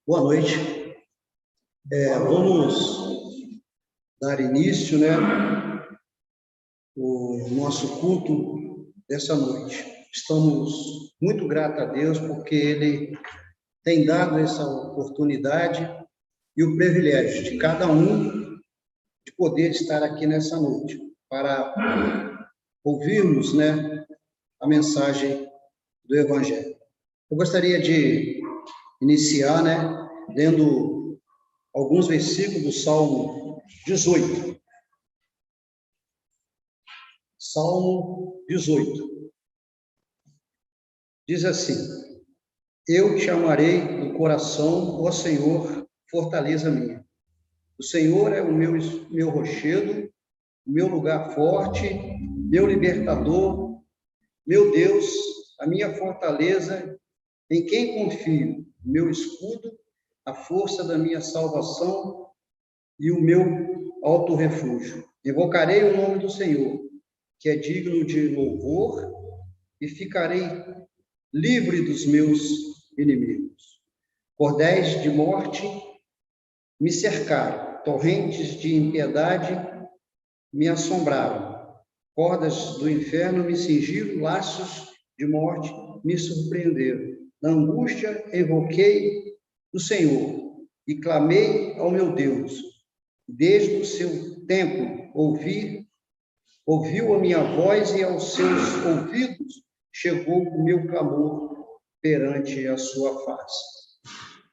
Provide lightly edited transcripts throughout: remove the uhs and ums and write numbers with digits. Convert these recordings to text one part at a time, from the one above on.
Boa noite. Vamos dar início, o nosso culto dessa noite. Estamos muito gratos a Deus porque Ele tem dado essa oportunidade e o privilégio de cada um de poder estar aqui nessa noite para ouvirmos, a mensagem do Evangelho. Eu gostaria de iniciar, lendo alguns versículos do Salmo 18. Salmo 18. Diz assim: Eu te amarei do coração, ó Senhor, fortaleza minha. O Senhor é o meu rochedo, meu lugar forte, meu libertador, meu Deus, a minha fortaleza, em quem confio, meu escudo, a força da minha salvação e o meu alto refúgio. Invocarei o nome do Senhor, que é digno de louvor, e ficarei livre dos meus inimigos. Cordéis de morte me cercaram, torrentes de impiedade me assombraram, cordas do inferno me cingiram, laços de morte me surpreenderam. Na angústia invoquei o Senhor e clamei ao meu Deus. Desde o seu templo ouviu a minha voz e aos seus ouvidos chegou o meu clamor perante a sua face.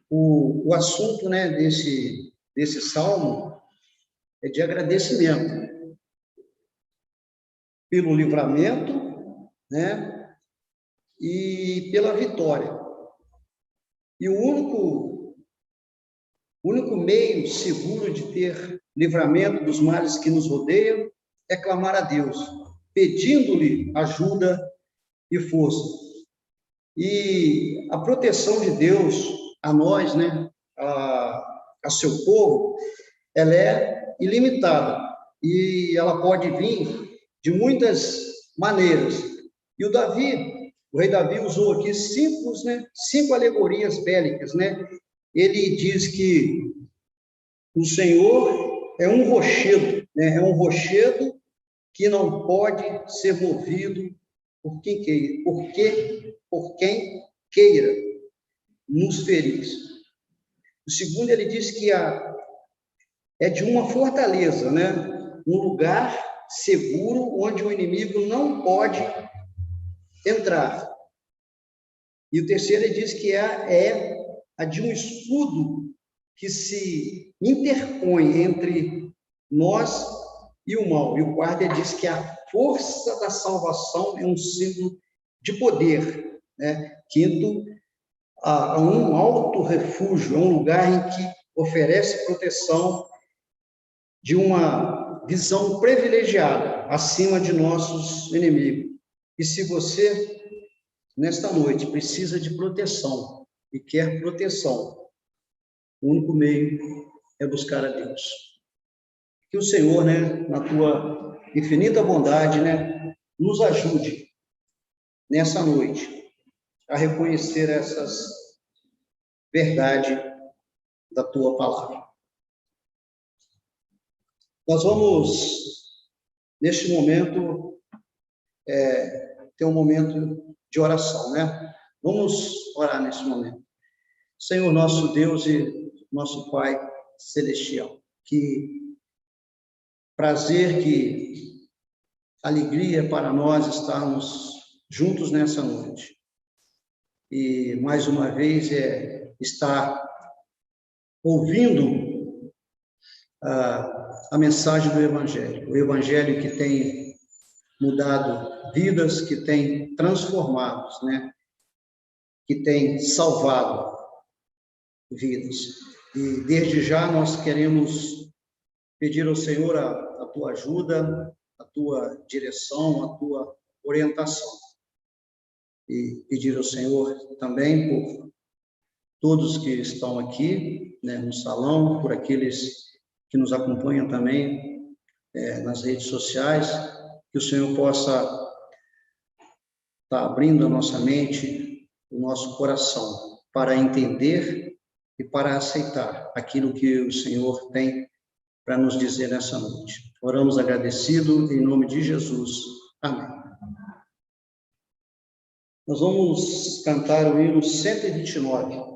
O assunto, desse salmo é de agradecimento pelo livramento, e pela vitória. E o único meio seguro de ter livramento dos males que nos rodeiam é clamar a Deus, pedindo-lhe ajuda e força. E a proteção de Deus a nós, a seu povo, ela é ilimitada e ela pode vir de muitas maneiras. E o rei Davi usou aqui cinco alegorias bélicas, Ele diz que o Senhor é um rochedo, é um rochedo que não pode ser movido por quem queira nos ferir. O segundo, ele diz que é de uma fortaleza, um lugar seguro onde o inimigo não pode entrar. E o terceiro, ele diz que é a de um escudo que se interpõe entre nós e o mal. E o quarto, ele diz que a força da salvação é um símbolo de poder. Quinto, a um alto refúgio, é um lugar em que oferece proteção de uma visão privilegiada acima de nossos inimigos. E se você, nesta noite, precisa de proteção e quer proteção, o único meio é buscar a Deus. Que o Senhor, na tua infinita bondade, nos ajude nessa noite a reconhecer essas verdades da tua palavra. Nós vamos, neste momento, ter um momento de oração, Vamos orar nesse momento. Senhor, nosso Deus e nosso Pai Celestial, que prazer, que alegria para nós estarmos juntos nessa noite. E, mais uma vez, estar ouvindo a mensagem do Evangelho. O Evangelho que tem mudado vidas, que tem transformado, que tem salvado vidas. E, desde já, nós queremos pedir ao Senhor a tua ajuda, a tua direção, a tua orientação. E pedir ao Senhor também por todos que estão aqui, no salão, por aqueles que nos acompanham também nas redes sociais, que o Senhor possa estar abrindo a nossa mente, o nosso coração, para entender e para aceitar aquilo que o Senhor tem para nos dizer nessa noite. Oramos agradecido em nome de Jesus. Amém. Nós vamos cantar o hino 129.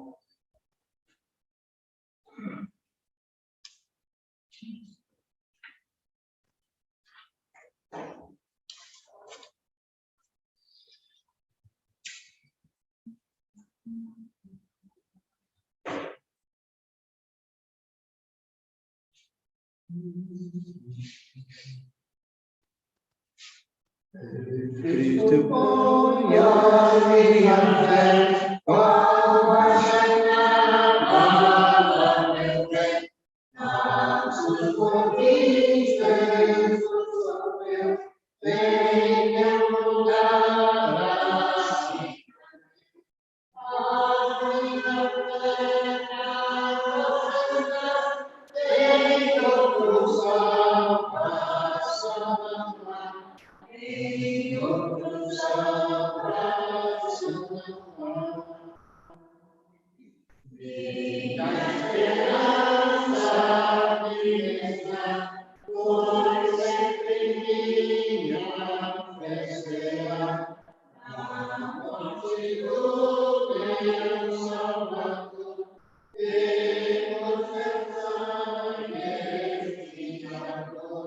Cristo põe a minha fé, qual vai chegar meu bem, na sua conquista, vem meu lugar assim. A minha fé na rocha, tem outro salvação. E outro salvação. E a esperança minha, por sempre minha fé será, na morte do meu Salvador, pelo seu sangue expiador.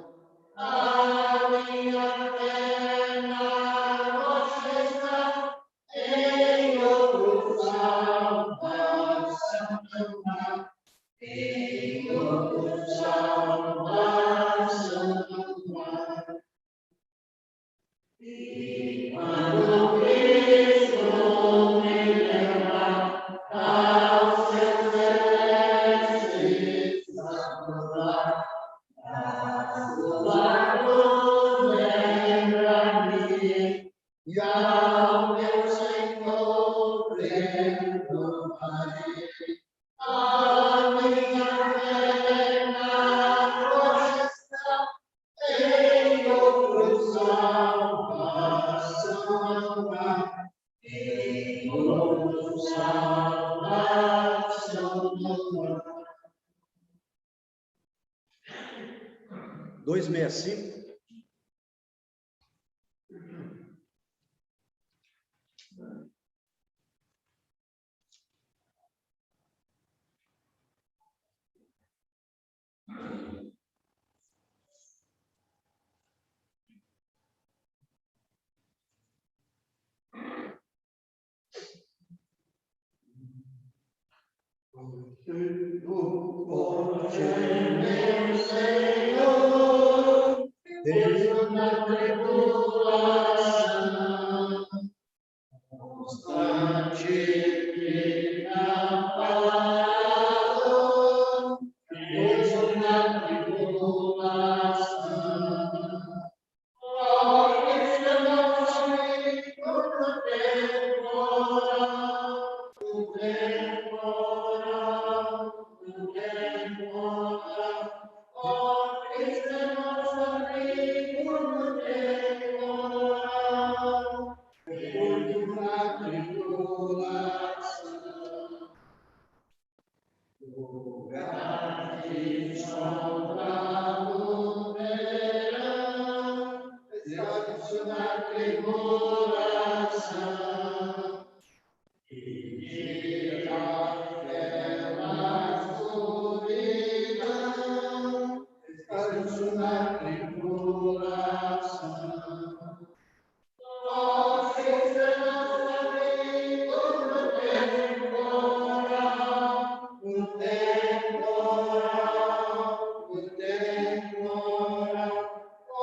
A minha fé na rocha está, em outro salvação não há, em outro salvação não há. E quando Cristo me levar ao seu celeste salvar, a sua cruz lembra-me, e ao meu Senhor perdoarei. A minha fé na rocha está, em outro salvação não há, em outro salvação não há. 265. Meu Senhor, Deus na tribulação, constante na palavra, Deus na tribulação. Ó Cristo, nosso amigo do temporal, do temporal, do temporal. Ó Cristo, nosso amigo do temporal, Deus na tribulação. Lugar de sombra no verão, descanso na tribulação, e tira a fé na escuridão, descanso na tribulação. Ó Cristo, nosso amigo do temporal, do temporal, do temporal. Ó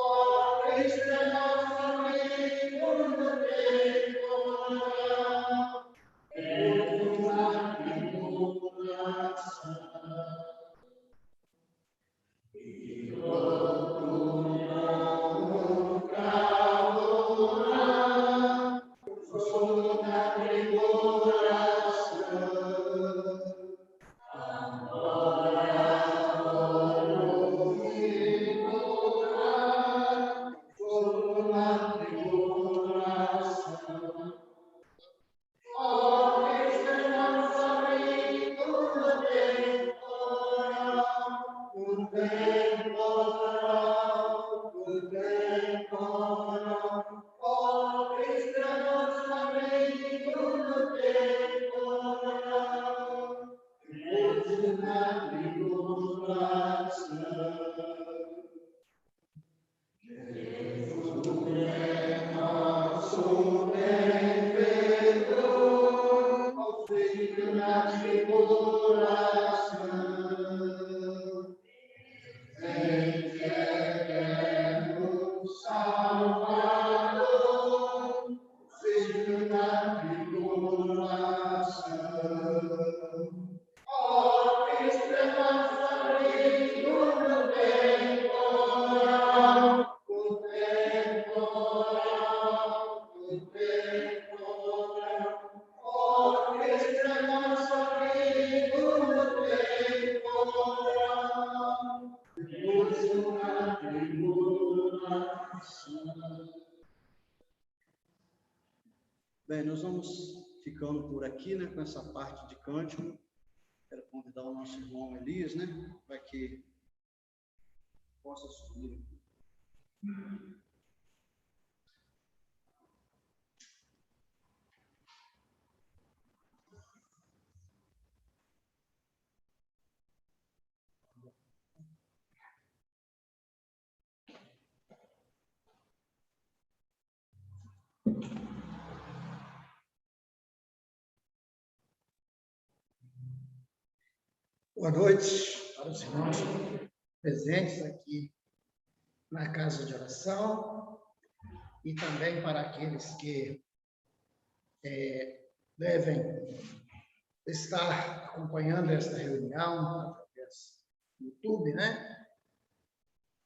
Cristo, nosso amigo do temporal, Deus na tribulação. E louco não calorá, sou na tribulação. Agora vou figurar, sou na tribulação. Ó Cristo, nosso amigo do Bem, nós vamos ficando por aqui, né, com essa parte de cântico. Quero convidar o nosso irmão Elias, né, para que possa subir. Boa noite para os irmãos presentes aqui na casa de oração e também para aqueles que devem estar acompanhando esta reunião através do YouTube, né?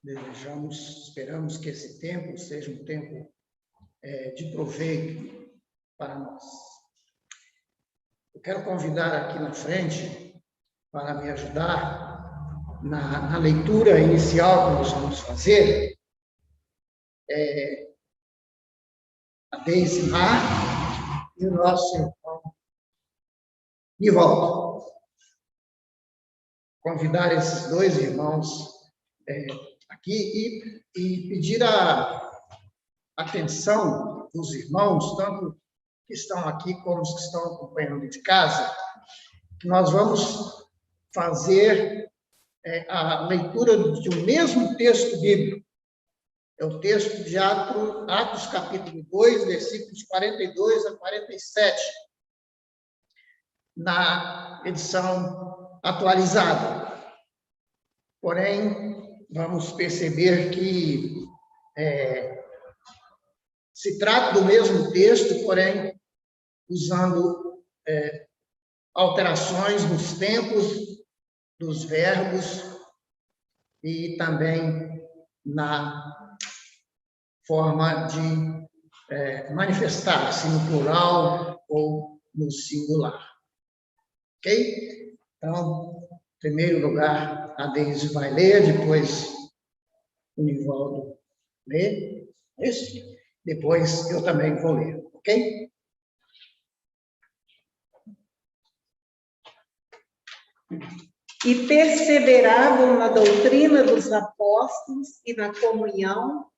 Esperamos que esse tempo seja um tempo de proveito para nós. Eu quero convidar aqui na frente para me ajudar na leitura inicial que nós vamos fazer, a Deise Mar e o nosso irmão Nivaldo. Convidar esses dois irmãos aqui e pedir a atenção dos irmãos, tanto que estão aqui como os que estão acompanhando de casa, que nós vamos fazer a leitura de um mesmo texto bíblico. É o texto de Atos capítulo 2, versículos 42 a 47, na edição atualizada. Porém, vamos perceber que se trata do mesmo texto, porém, usando alterações nos tempos, dos verbos e também na forma de manifestar-se no plural ou no singular. Ok? Então, em primeiro lugar, a Deise vai ler, depois o Nivaldo lê, isso? Depois eu também vou ler, ok? E perseveravam na doutrina dos apóstolos e na comunhão,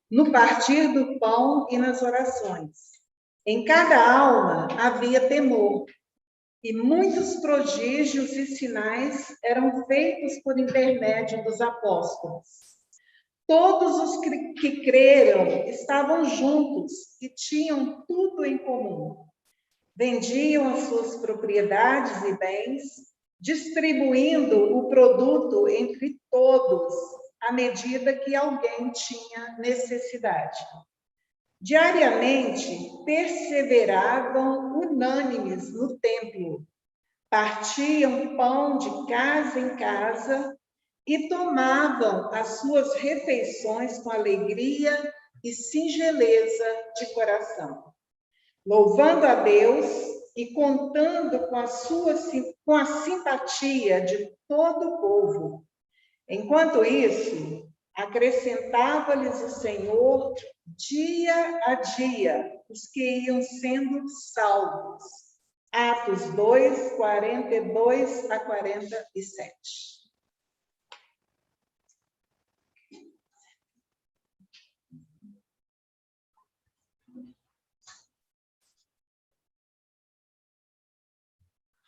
no partir do pão e nas orações. Em cada alma havia temor, e muitos prodígios e sinais eram feitos por intermédio dos apóstolos. Todos os que creram estavam juntos e tinham tudo em comum. Vendiam as suas propriedades e bens, distribuindo o produto entre todos, à medida que alguém tinha necessidade. Diariamente, perseveravam unânimes no templo, partiam pão de casa em casa e tomavam as suas refeições com alegria e singeleza de coração, louvando a Deus e contando com a simpatia de todo o povo. Enquanto isso, acrescentava-lhes o Senhor dia a dia os que iam sendo salvos. Atos 2, 42 a 47.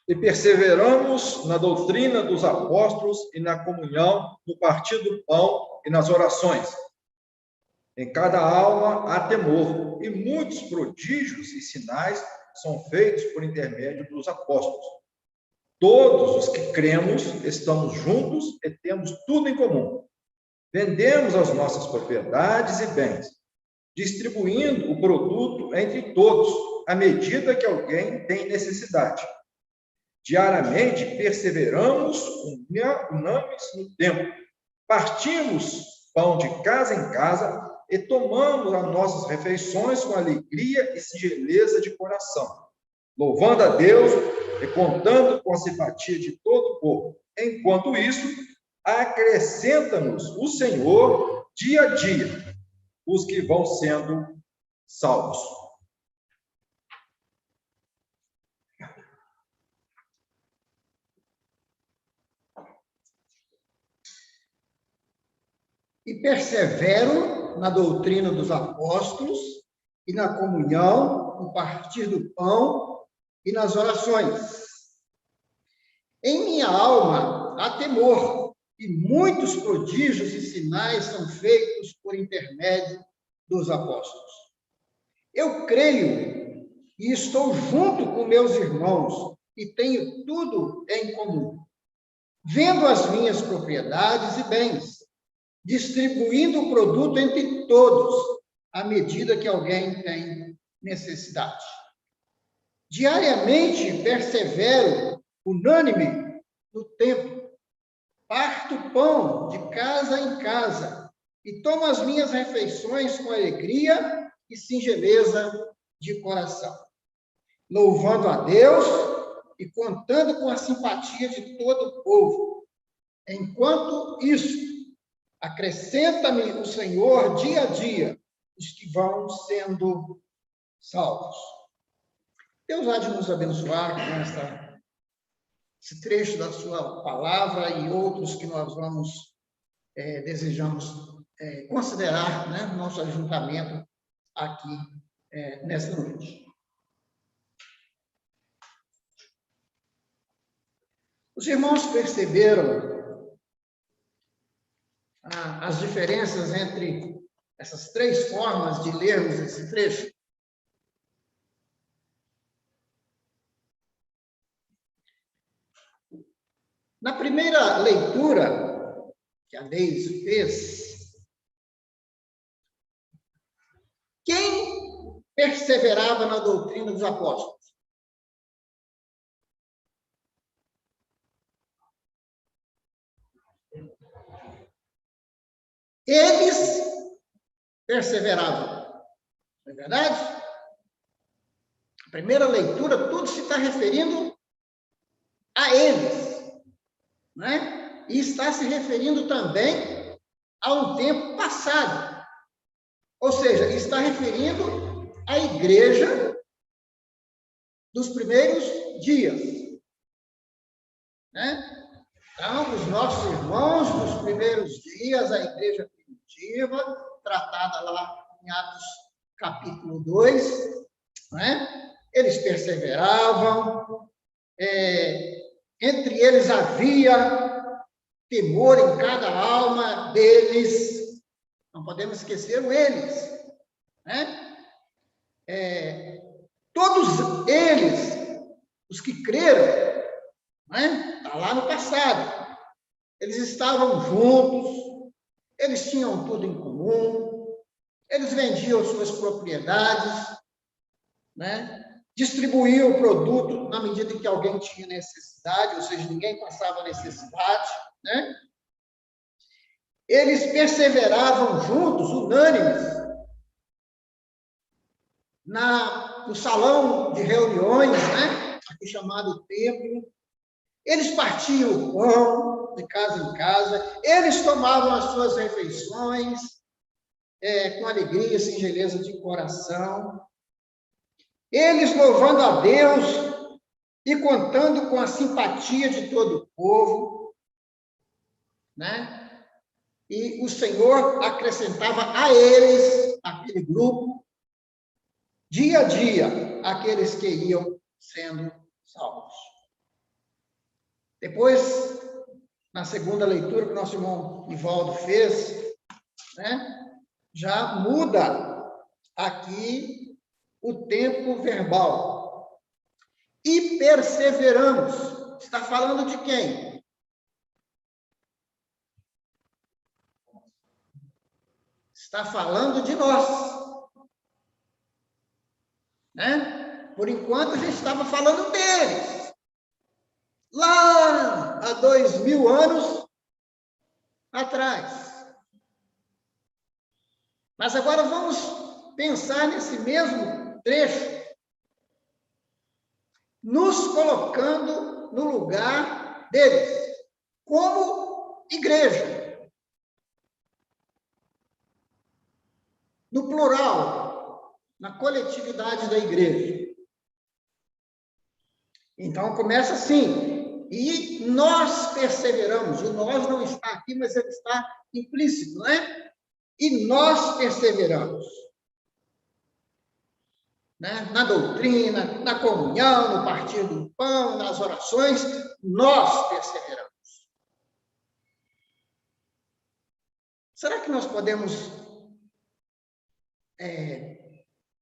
E perseveramos na doutrina dos apóstolos e na comunhão, no partir do pão e nas orações. Em cada alma há temor, e muitos prodígios e sinais são feitos por intermédio dos apóstolos. Todos os que cremos estamos juntos e temos tudo em comum. Vendemos as nossas propriedades e bens, distribuindo o produto entre todos, à medida que alguém tem necessidade. Diariamente perseveramos unânimes no templo, partimos pão de casa em casa e tomamos as nossas refeições com alegria e singeleza de coração, louvando a Deus e contando com a simpatia de todo o povo. Enquanto isso, acrescenta-nos o Senhor dia a dia os que vão sendo salvos. E persevero na doutrina dos apóstolos e na comunhão, no partir do pão e nas orações. Em minha alma há temor, e muitos prodígios e sinais são feitos por intermédio dos apóstolos. Eu creio e estou junto com meus irmãos e tenho tudo em comum. Vendo as minhas propriedades e bens, distribuindo o produto entre todos, à medida que alguém tem necessidade. Diariamente persevero, unânime, no templo. Parto pão de casa em casa e tomo as minhas refeições com alegria e singeleza de coração, louvando a Deus e contando com a simpatia de todo o povo. Enquanto isso, acrescenta-me o Senhor dia a dia os que vão sendo salvos. Deus há de nos abençoar com esse trecho da sua palavra e outros que nós desejamos considerar, né, no nosso ajuntamento aqui nesta noite. Os irmãos perceberam as diferenças entre essas três formas de lermos esse trecho? Na primeira leitura que a Deise fez, quem perseverava na doutrina dos apóstolos? Eles perseveravam, não é verdade? A primeira leitura, tudo se está referindo a eles, né? E está se referindo também a um tempo passado. Ou seja, está referindo à igreja dos primeiros dias, né? Então, os nossos irmãos dos primeiros dias, a igreja primitiva, tratada lá em Atos capítulo 2, né? Eles perseveravam, entre eles havia temor em cada alma deles, não podemos esquecer eles, né? Todos eles, os que creram, né? Está lá no passado. Eles estavam juntos, eles tinham tudo em comum, eles vendiam suas propriedades, né? Distribuíam o produto na medida que alguém tinha necessidade, ou seja, ninguém passava necessidade, né? Eles perseveravam juntos, unânimes, no salão de reuniões, né? Aqui chamado templo. Eles partiam o pão de casa em casa, eles tomavam as suas refeições com alegria e singeleza de coração, eles louvando a Deus e contando com a simpatia de todo o povo, né? E o Senhor acrescentava a eles, aquele grupo, dia a dia, aqueles que iam sendo salvos. Depois, na segunda leitura que o nosso irmão Ivaldo fez, né, já muda aqui o tempo verbal. e perseveramos. Está falando de quem? Está falando de nós. Né? Por enquanto, a gente estava falando deles. Lá há 2000 anos atrás. Mas agora vamos pensar nesse mesmo trecho, nos colocando no lugar deles, como igreja. No plural, na coletividade da igreja. Então, começa assim, e nós perseveramos. O nós não está aqui, mas ele está implícito, não é? E nós perseveramos. Né? Na doutrina, na comunhão, no partir do pão, nas orações, nós perseveramos. Será que nós podemos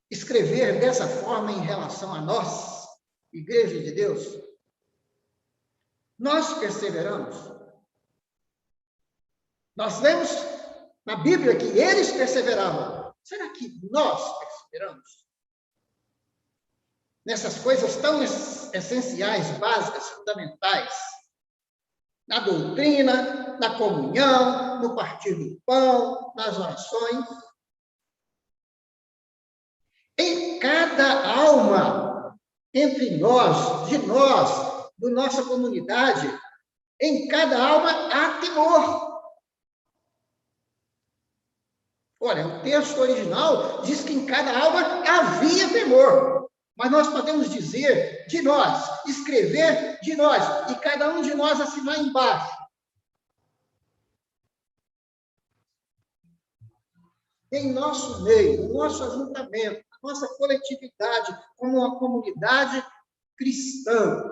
escrever dessa forma em relação a nós, Igreja de Deus? Nós perseveramos. Nós vemos na Bíblia que eles perseveravam. Será que nós perseveramos? Nessas coisas tão essenciais, básicas, fundamentais. Na doutrina, na comunhão, no partir do pão, nas orações. Em cada alma, entre nós, de nós, da nossa comunidade, em cada alma há temor. Olha, o texto original diz que em cada alma havia temor. Mas nós podemos dizer de nós, escrever de nós, e cada um de nós assinar embaixo. Em nosso meio, no nosso ajuntamento, na nossa coletividade, como uma comunidade cristã,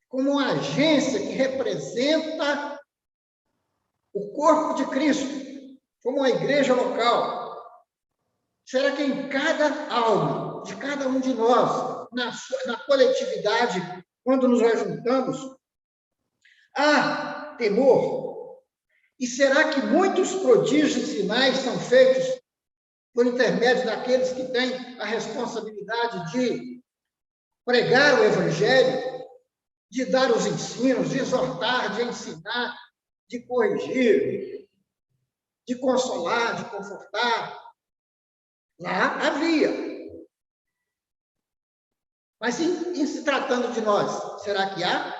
como uma agência que representa o corpo de Cristo, como uma igreja local. Será que em cada alma, de cada um de nós, na coletividade, quando nos ajuntamos, há temor? E será que muitos prodígios e sinais são feitos por intermédio daqueles que têm a responsabilidade de pregar o Evangelho, de dar os ensinos, de exortar, de ensinar, de corrigir, de consolar, de confortar? Lá havia. Mas em se tratando de nós, será que há?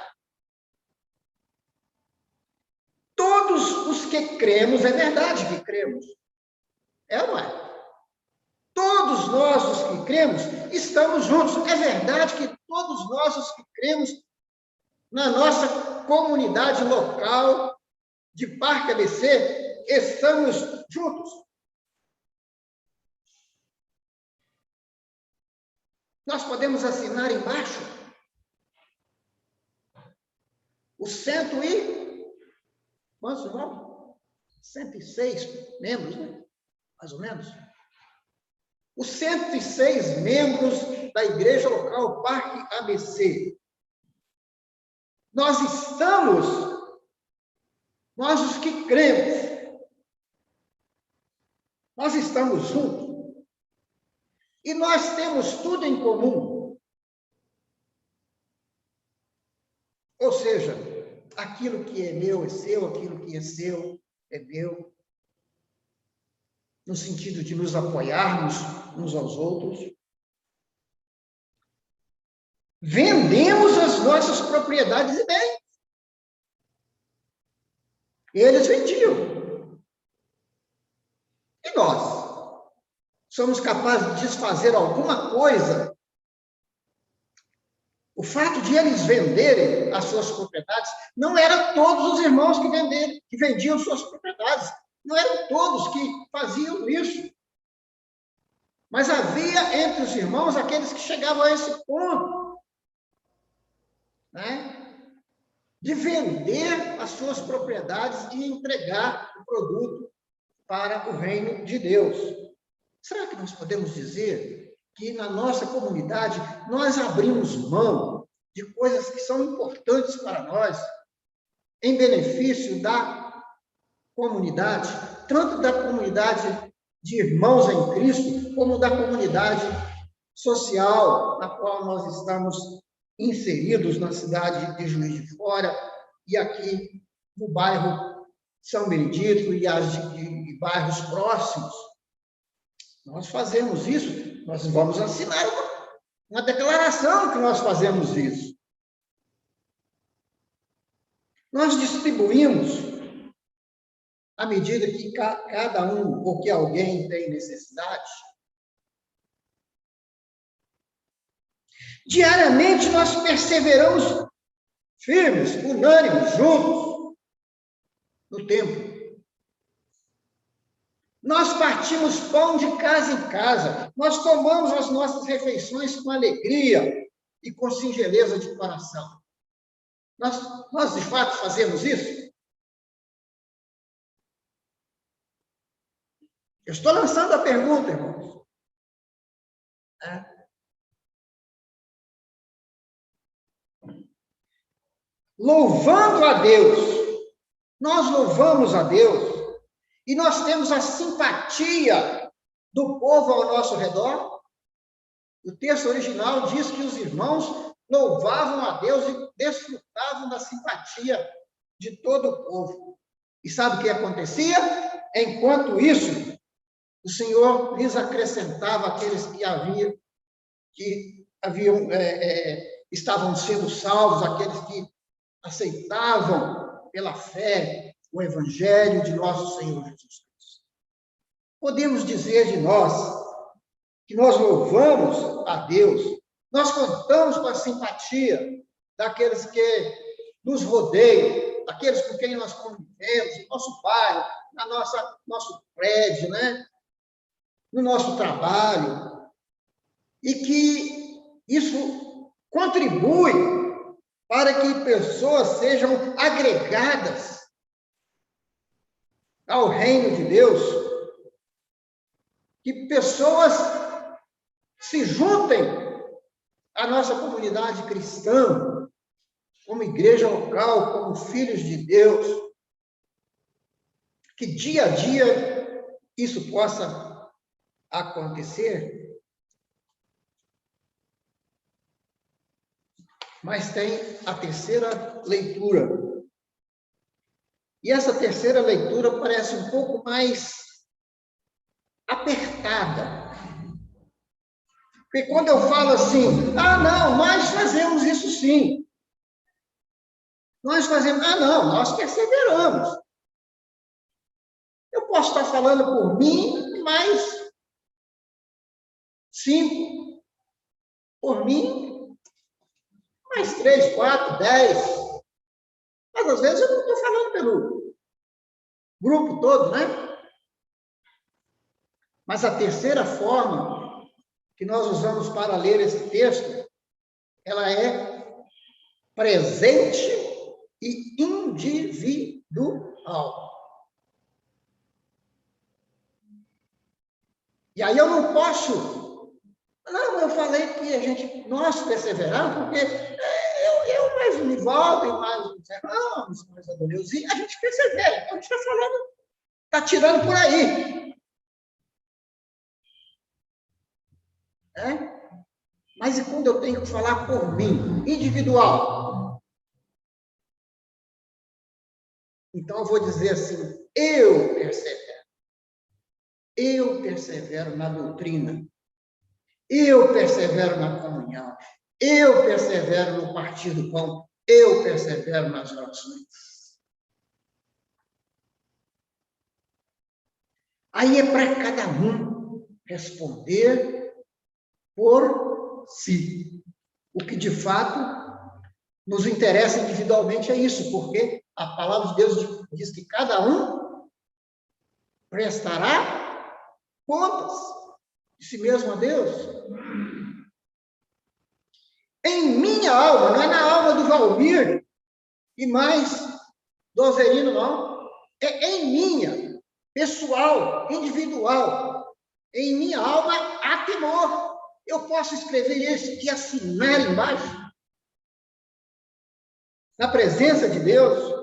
Todos os que cremos, é verdade que cremos. É ou não é? Todos nós, os que cremos, estamos juntos. É verdade que todos nós, os que cremos, na nossa comunidade local de Parque ABC, estamos juntos. Nós podemos assinar embaixo os 106 membros, né? Mais ou menos. Os 106 membros da igreja local Parque ABC. Nós os que cremos, nós estamos juntos. E nós temos tudo em comum. Ou seja, aquilo que é meu é seu, aquilo que é seu é meu. No sentido de nos apoiarmos uns aos outros. Vendemos as nossas propriedades e bens. Eles vendiam. E nós? Somos capazes de desfazer alguma coisa? O fato de eles venderem as suas propriedades, não eram todos os irmãos que vendiam suas propriedades. Não eram todos que faziam isso. Mas havia entre os irmãos aqueles que chegavam a esse ponto, né? De vender as suas propriedades e entregar o produto para o reino de Deus. Será que nós podemos dizer que na nossa comunidade nós abrimos mão de coisas que são importantes para nós, em benefício da comunidade, tanto da comunidade de irmãos em Cristo, como da comunidade social na qual nós estamos inseridos na cidade de Juiz de Fora e aqui no bairro São Benedito e de bairros próximos. Nós fazemos isso, nós vamos assinar uma declaração que nós fazemos isso. Nós distribuímos à medida que cada um ou que alguém tem necessidade. Diariamente nós perseveramos firmes, unânimes, juntos, no tempo. Nós partimos pão de casa em casa, nós tomamos as nossas refeições com alegria e com singeleza de coração. Nós de fato fazemos isso? Eu estou lançando a pergunta, irmãos. Louvando a Deus, nós louvamos a Deus, e nós temos a simpatia do povo ao nosso redor. O texto original diz que os irmãos louvavam a Deus e desfrutavam da simpatia de todo o povo. E sabe o que acontecia? Enquanto isso, o Senhor lhes acrescentava aqueles que estavam sendo salvos, aqueles que aceitavam pela fé o Evangelho de nosso Senhor Jesus Cristo. Podemos dizer de nós que nós louvamos a Deus, nós contamos com a simpatia daqueles que nos rodeiam, daqueles com quem nós convivemos, no nosso bairro, nosso prédio, né? No nosso trabalho, e que isso contribui para que pessoas sejam agregadas ao reino de Deus, que pessoas se juntem à nossa comunidade cristã, como igreja local, como filhos de Deus, que dia a dia isso possa acontecer. Mas tem a terceira leitura. E essa terceira leitura parece um pouco mais apertada. Porque quando eu falo assim, não, nós fazemos isso sim. Nós fazemos, não, nós perseveramos. Eu posso estar falando por mim, mais 5. Por mim, mais 3, 4, 10. Mas, às vezes, eu não estou falando pelo grupo todo, né? Mas a terceira forma que nós usamos para ler esse texto, ela é presente e individual. E aí eu não posso... Não, eu falei que nós perseveramos, porque eu mais o Nivaldo e mais o Fernando, mais a Doneuzinha, a gente persevera. Então, a gente está falando, está tirando por aí. Mas e quando eu tenho que falar por mim, individual? Então, eu vou dizer assim, eu persevero. Eu persevero na doutrina. Eu persevero na comunhão. Eu persevero no partir do pão. Eu persevero nas orações. Aí é para cada um responder por si. O que, de fato, nos interessa individualmente é isso, porque a palavra de Deus diz que cada um prestará contas de si mesmo a Deus. Em minha alma, não é na alma do Valmir e mais do Averino, não. É em minha, pessoal, individual. Em minha alma há temor. Eu posso escrever isso e assinar embaixo. na presença de Deus.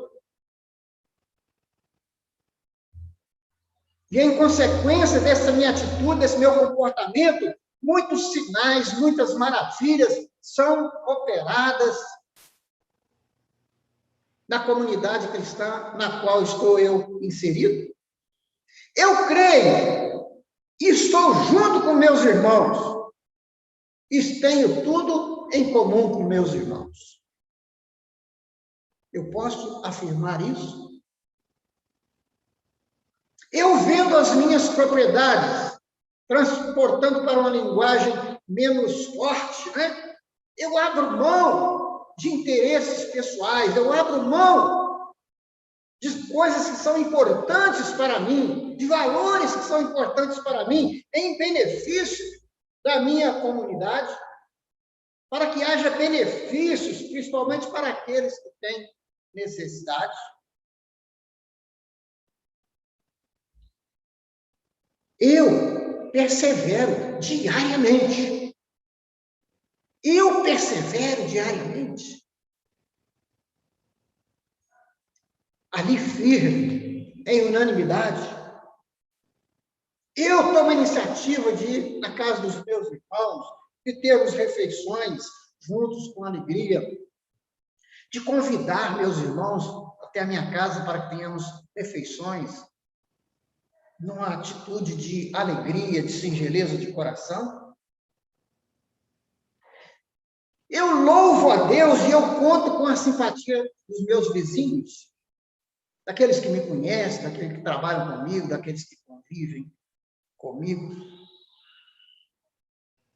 E, em consequência dessa minha atitude, desse meu comportamento, muitos sinais, muitas maravilhas são operadas na comunidade cristã na qual estou eu inserido. Eu creio e estou junto com meus irmãos e tenho tudo em comum com meus irmãos. Eu posso afirmar isso? Eu vendo as minhas propriedades, transportando para uma linguagem menos forte, né? Eu abro mão de interesses pessoais, eu abro mão de coisas que são importantes para mim, de valores que são importantes para mim, em benefício da minha comunidade, para que haja benefícios, principalmente para aqueles que têm necessidade. Eu persevero diariamente. Eu persevero diariamente. Ali firme, em unanimidade. Eu tomo a iniciativa de ir na casa dos meus irmãos, de termos refeições juntos com alegria, de convidar meus irmãos até a minha casa para que tenhamos refeições, numa atitude de alegria, de singeleza de coração. Eu louvo a Deus e eu conto com a simpatia dos meus vizinhos, daqueles que me conhecem, daqueles que trabalham comigo, daqueles que convivem comigo.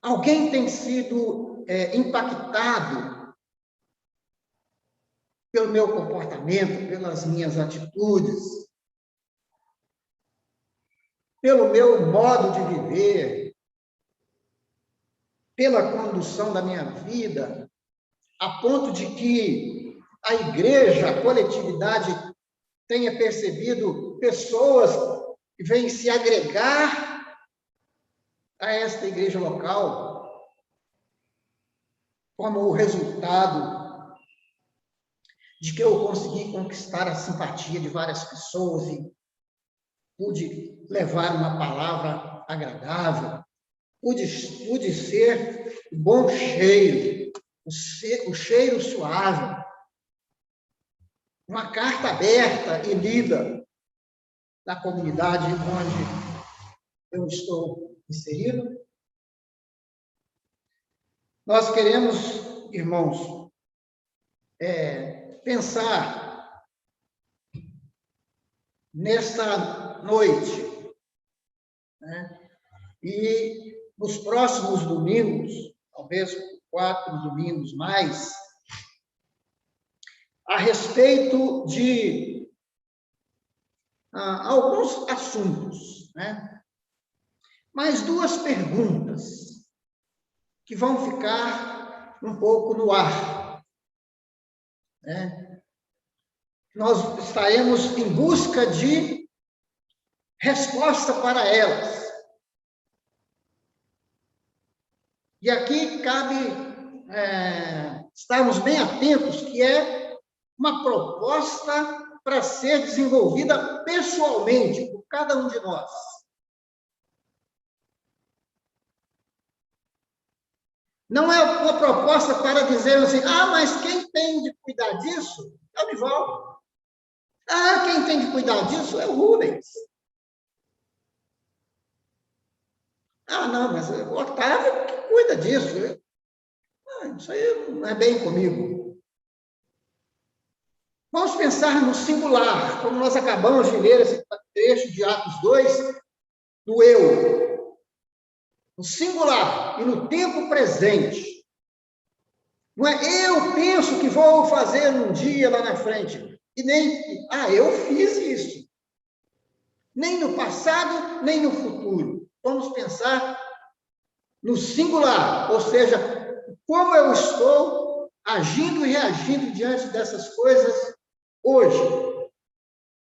Alguém tem sido impactado pelo meu comportamento, pelas minhas atitudes, pelo meu modo de viver, pela condução da minha vida, a ponto de que a igreja, a coletividade, tenha percebido pessoas que vêm se agregar a esta igreja local, como o resultado de que eu consegui conquistar a simpatia de várias pessoas e pude levar uma palavra agradável, pude ser o bom cheiro, o cheiro suave, uma carta aberta e lida na comunidade onde eu estou inserido. Nós queremos, irmãos, pensar nesta noite, né? E nos próximos domingos, talvez 4 domingos mais, a respeito de alguns assuntos, né? Mais 2 perguntas que vão ficar um pouco no ar, né? Nós estaremos em busca de resposta para elas. E aqui cabe estarmos bem atentos, que é uma proposta para ser desenvolvida pessoalmente por cada um de nós. Não é uma proposta para dizer assim, mas quem tem de cuidar disso é o Nivaldo. Quem tem de cuidar disso é o Rubens. Não, mas o Otávio que cuida disso. Isso aí não é bem comigo. Vamos pensar no singular, como nós acabamos de ler esse trecho de Atos 2, do eu. No singular e no tempo presente. Não é eu penso que vou fazer um dia lá na frente. E nem, eu fiz isso. Nem no passado, nem no futuro. Vamos pensar no singular, ou seja, como eu estou agindo e reagindo diante dessas coisas hoje,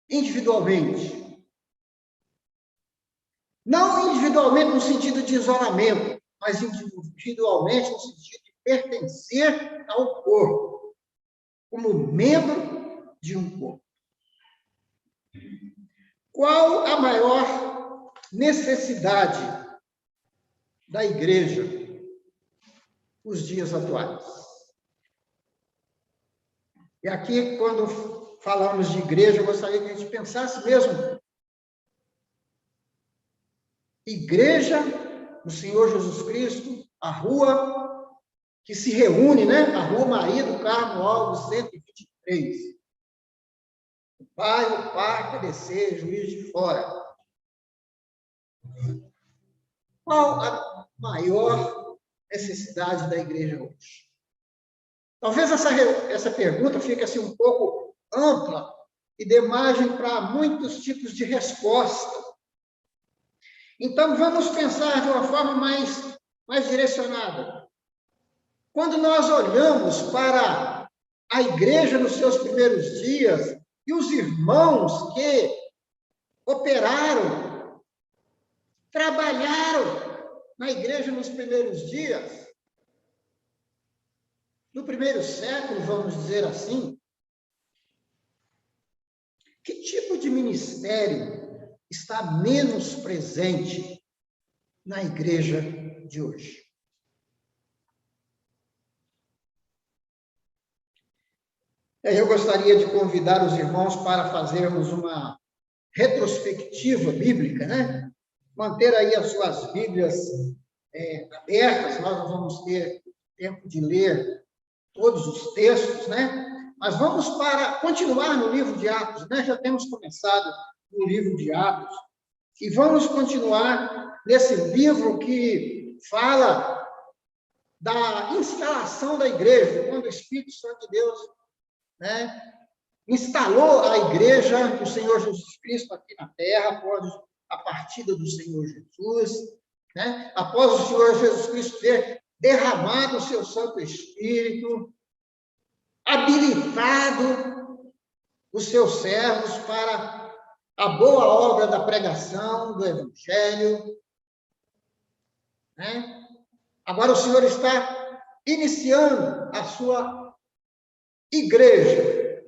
individualmente. Não individualmente no sentido de isolamento, mas individualmente no sentido de pertencer ao corpo. como membro de um corpo. Qual a maior necessidade da igreja nos dias atuais? E aqui, quando falamos de igreja, eu gostaria que a gente pensasse mesmo. Igreja do Senhor Jesus Cristo, a rua que se reúne, né? A Rua Maria do Carmo Alves, 123. O bairro Parque ABC, Juiz de Fora. Qual a maior necessidade da igreja hoje? Talvez essa pergunta fique assim um pouco ampla e dê margem para muitos tipos de resposta. Então, vamos pensar de uma forma mais direcionada. Quando nós olhamos para a igreja nos seus primeiros dias e os irmãos que operaram, trabalharam na igreja nos primeiros dias, no primeiro século, vamos dizer assim, que tipo de ministério está menos presente na igreja de hoje? Eu gostaria de convidar os irmãos para fazermos uma retrospectiva bíblica, né? Manter aí as suas Bíblias abertas, nós não vamos ter tempo de ler todos os textos, né? Mas vamos continuar no livro de Atos, né? Já temos começado no livro de Atos, e vamos continuar nesse livro que fala da instalação da igreja, quando o Espírito Santo de Deus, né, instalou a igreja do Senhor Jesus Cristo aqui na terra, após a partida do Senhor Jesus, né, após o Senhor Jesus Cristo ter derramado o seu Santo Espírito, habilitado os seus servos para a boa obra da pregação do Evangelho, né? Agora o Senhor está iniciando a sua igreja,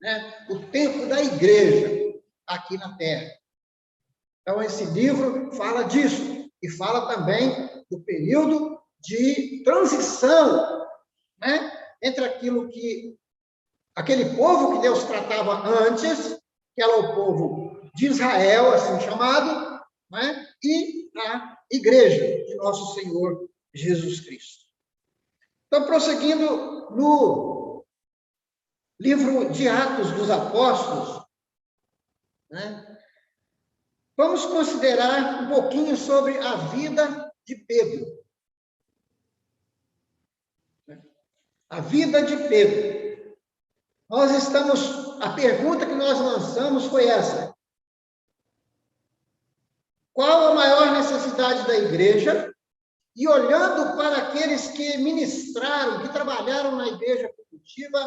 né? O tempo da igreja aqui na Terra. Então, esse livro fala disso, e fala também do período de transição, né? Entre aquele povo que Deus tratava antes, que era o povo de Israel, assim chamado, né? E a igreja de nosso Senhor Jesus Cristo. Então, prosseguindo no livro de Atos dos Apóstolos, né? Vamos considerar um pouquinho sobre a vida de Pedro. A vida de Pedro. A pergunta que nós lançamos foi essa: qual a maior necessidade da igreja? E olhando para aqueles que ministraram, que trabalharam na igreja primitiva,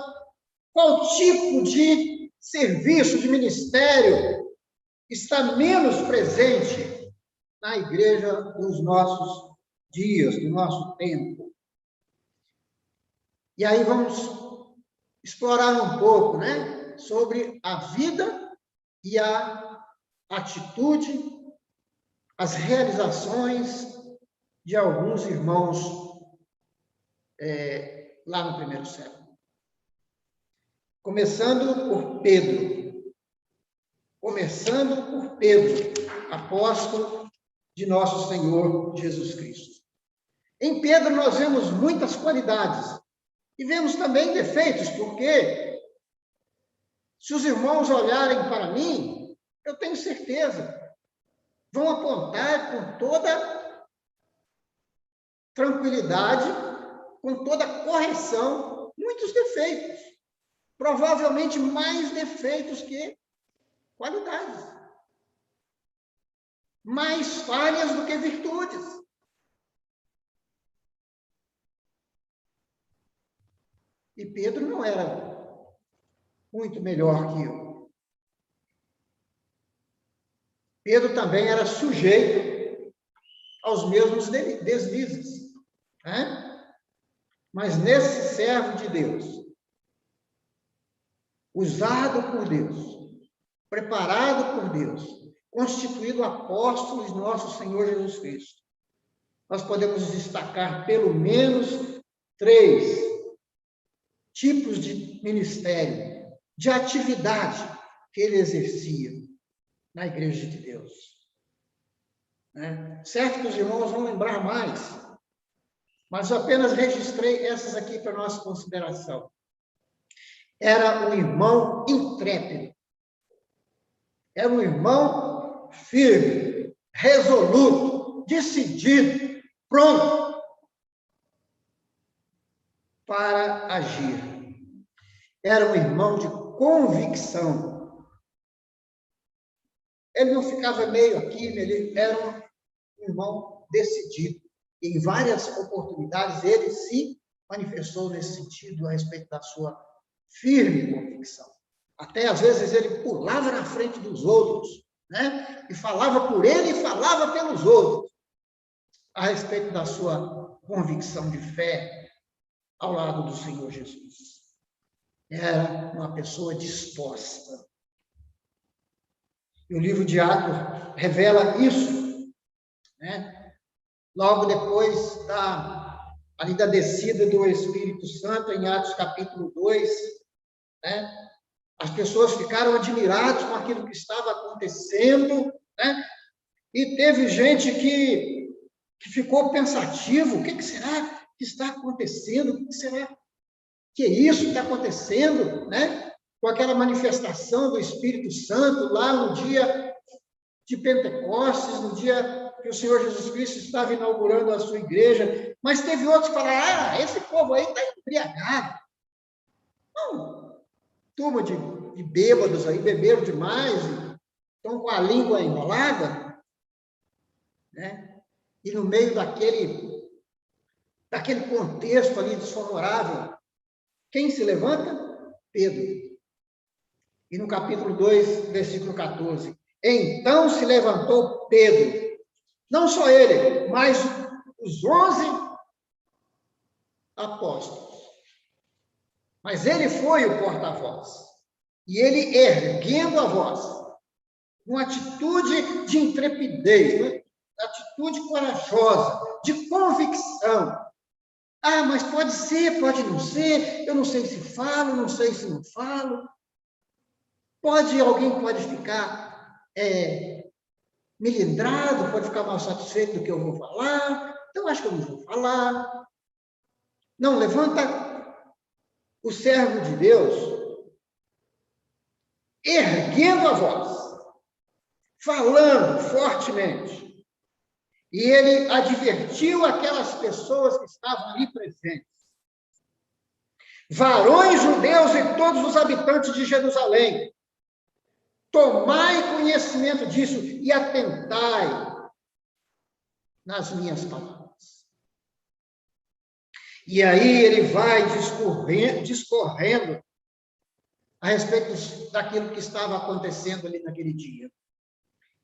qual tipo de serviço, de ministério está menos presente na igreja dos nossos dias, do nosso tempo? E aí vamos explorar um pouco, né, sobre a vida e a atitude, as realizações de alguns irmãos lá no primeiro século. Começando por Pedro. Apóstolo de nosso Senhor Jesus Cristo. Em Pedro nós vemos muitas qualidades e vemos também defeitos, porque se os irmãos olharem para mim, eu tenho certeza, vão apontar com toda tranquilidade, com toda correção, muitos defeitos. Provavelmente mais defeitos que qualidades. Mais falhas do que virtudes. E Pedro não era muito melhor que eu. Pedro também era sujeito aos mesmos deslizes, né? Mas nesse servo de Deus, usado por Deus, preparado por Deus, constituído apóstolo de nosso Senhor Jesus Cristo, nós podemos destacar pelo menos 3 tipos de ministério, de atividade que ele exercia na Igreja de Deus. Certo que os irmãos vão lembrar mais, mas eu apenas registrei essas aqui para nossa consideração. Era um irmão intrépido, era um irmão firme, resoluto, decidido, pronto para agir. Era um irmão de convicção. Ele não ficava meio aqui, ele era um irmão decidido. Em várias oportunidades, ele se manifestou nesse sentido a respeito da sua firme convicção. Até, às vezes, ele pulava na frente dos outros, né? E falava por ele e falava pelos outros, a respeito da sua convicção de fé ao lado do Senhor Jesus. Era uma pessoa disposta. E o livro de Atos revela isso, né? Logo depois da descida do Espírito Santo, em Atos capítulo 2, né? As pessoas ficaram admiradas com aquilo que estava acontecendo, né? E teve gente que ficou pensativo: o que será que está acontecendo? O que será que isso está acontecendo, né? Com aquela manifestação do Espírito Santo lá no dia de Pentecostes, no dia que o Senhor Jesus Cristo estava inaugurando a sua igreja. Mas teve outros que falaram: esse povo aí está embriagado. Não, turma de bêbados aí, beberam demais, estão com a língua enrolada, né? E no meio daquele contexto ali desfavorável, quem se levanta? Pedro. E no capítulo 2, versículo 14, então se levantou Pedro, não só ele, mas os 11 apóstolos. Mas ele foi o porta-voz. E ele, erguendo a voz, com atitude de intrepidez, né? Atitude corajosa, de convicção. Mas pode ser, pode não ser, eu não sei se falo, não sei se não falo. Alguém pode ficar melindrado, pode ficar mal satisfeito do que eu vou falar, então acho que eu não vou falar. Não, levanta o servo de Deus, erguendo a voz, falando fortemente. E ele advertiu aquelas pessoas que estavam ali presentes: varões judeus e todos os habitantes de Jerusalém, tomai conhecimento disso e atentai nas minhas palavras. E aí ele vai discorrendo a respeito daquilo que estava acontecendo ali naquele dia.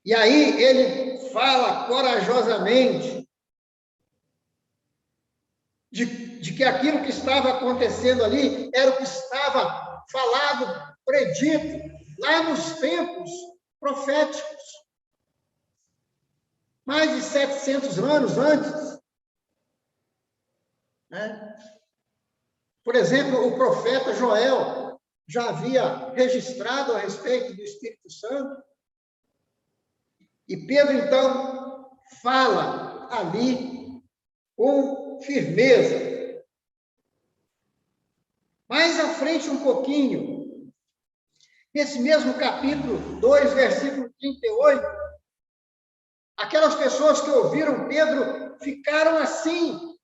E aí ele fala corajosamente de que aquilo que estava acontecendo ali era o que estava falado, predito, lá nos tempos proféticos, mais de 700 anos antes. Né? Por exemplo, o profeta Joel já havia registrado a respeito do Espírito Santo. E Pedro, então, fala ali com firmeza. Mais à frente um pouquinho, nesse mesmo capítulo 2, versículo 38, aquelas pessoas que ouviram Pedro ficaram assim,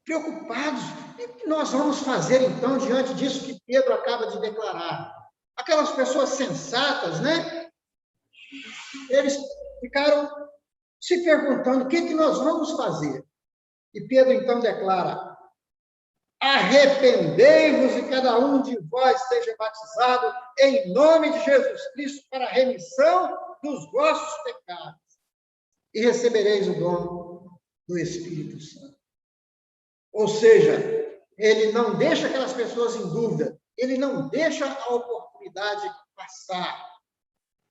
preocupados. O que nós vamos fazer, então, diante disso que Pedro acaba de declarar? Aquelas pessoas sensatas, né? Eles ficaram se perguntando: o que nós vamos fazer? E Pedro, então, declara: arrependei-vos e cada um de vós seja batizado em nome de Jesus Cristo para a remissão dos vossos pecados, e recebereis o dom do Espírito Santo. Ou seja, ele não deixa aquelas pessoas em dúvida, ele não deixa a oportunidade passar.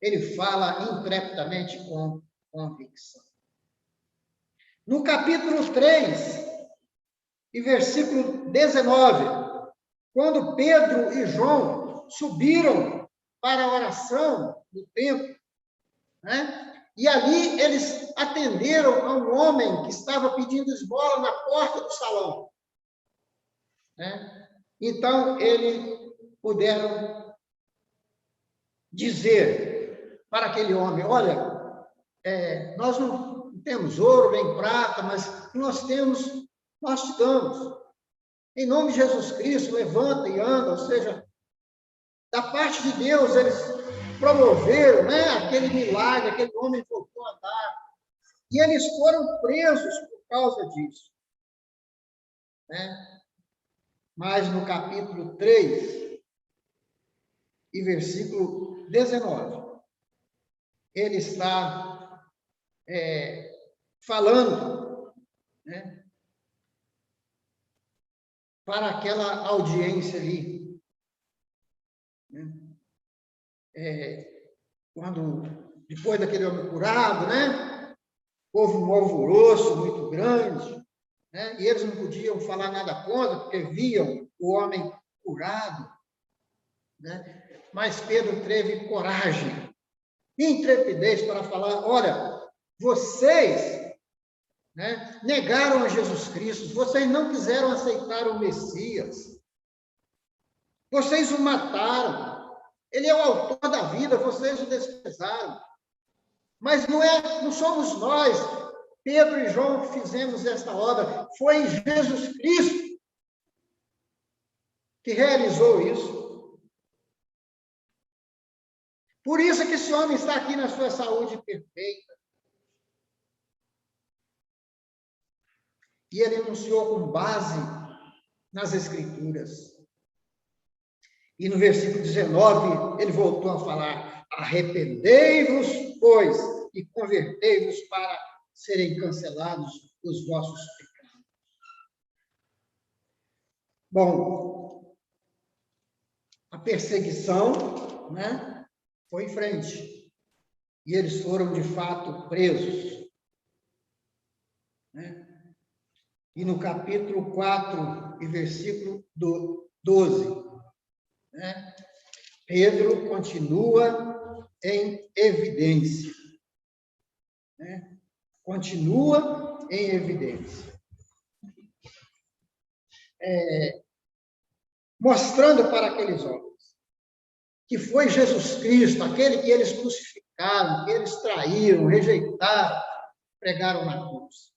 Ele fala intrepidamente com convicção. No capítulo 3, e versículo 19, quando Pedro e João subiram para a oração no templo, né? E ali eles atenderam a um homem que estava pedindo esmola na porta do salão, né? Então, eles puderam dizer para aquele homem: olha, nós não temos ouro nem prata, mas nós temos, nós te damos. Em nome de Jesus Cristo, levanta e anda. Ou seja, da parte de Deus, eles promoveram, né, aquele milagre, aquele homem voltou a andar. E eles foram presos por causa disso, né? Mas no capítulo 3, e versículo 19, ele está falando, né, para aquela audiência ali, né? Quando, depois daquele homem curado, né, houve um alvoroço muito grande, né, e eles não podiam falar nada contra, porque viam o homem curado, né? Mas Pedro teve coragem e intrepidez para falar: olha, vocês, né, negaram a Jesus Cristo, vocês não quiseram aceitar o Messias, vocês o mataram, ele é o autor da vida, vocês o desprezaram. Mas não somos nós, Pedro e João, que fizemos esta obra, foi Jesus Cristo que realizou isso. Por isso que esse homem está aqui na sua saúde perfeita. E ele anunciou com base nas Escrituras. E no versículo 19, ele voltou a falar: arrependei-vos, pois, e convertei-vos para serem cancelados os vossos pecados. Bom, a perseguição, né, foi em frente. E eles foram, de fato, presos, né? E no capítulo 4, e versículo 12, né, Pedro continua em evidência, né? Continua em evidência, mostrando para aqueles homens que foi Jesus Cristo, aquele que eles crucificaram, que eles traíram, rejeitaram, pregaram na cruz.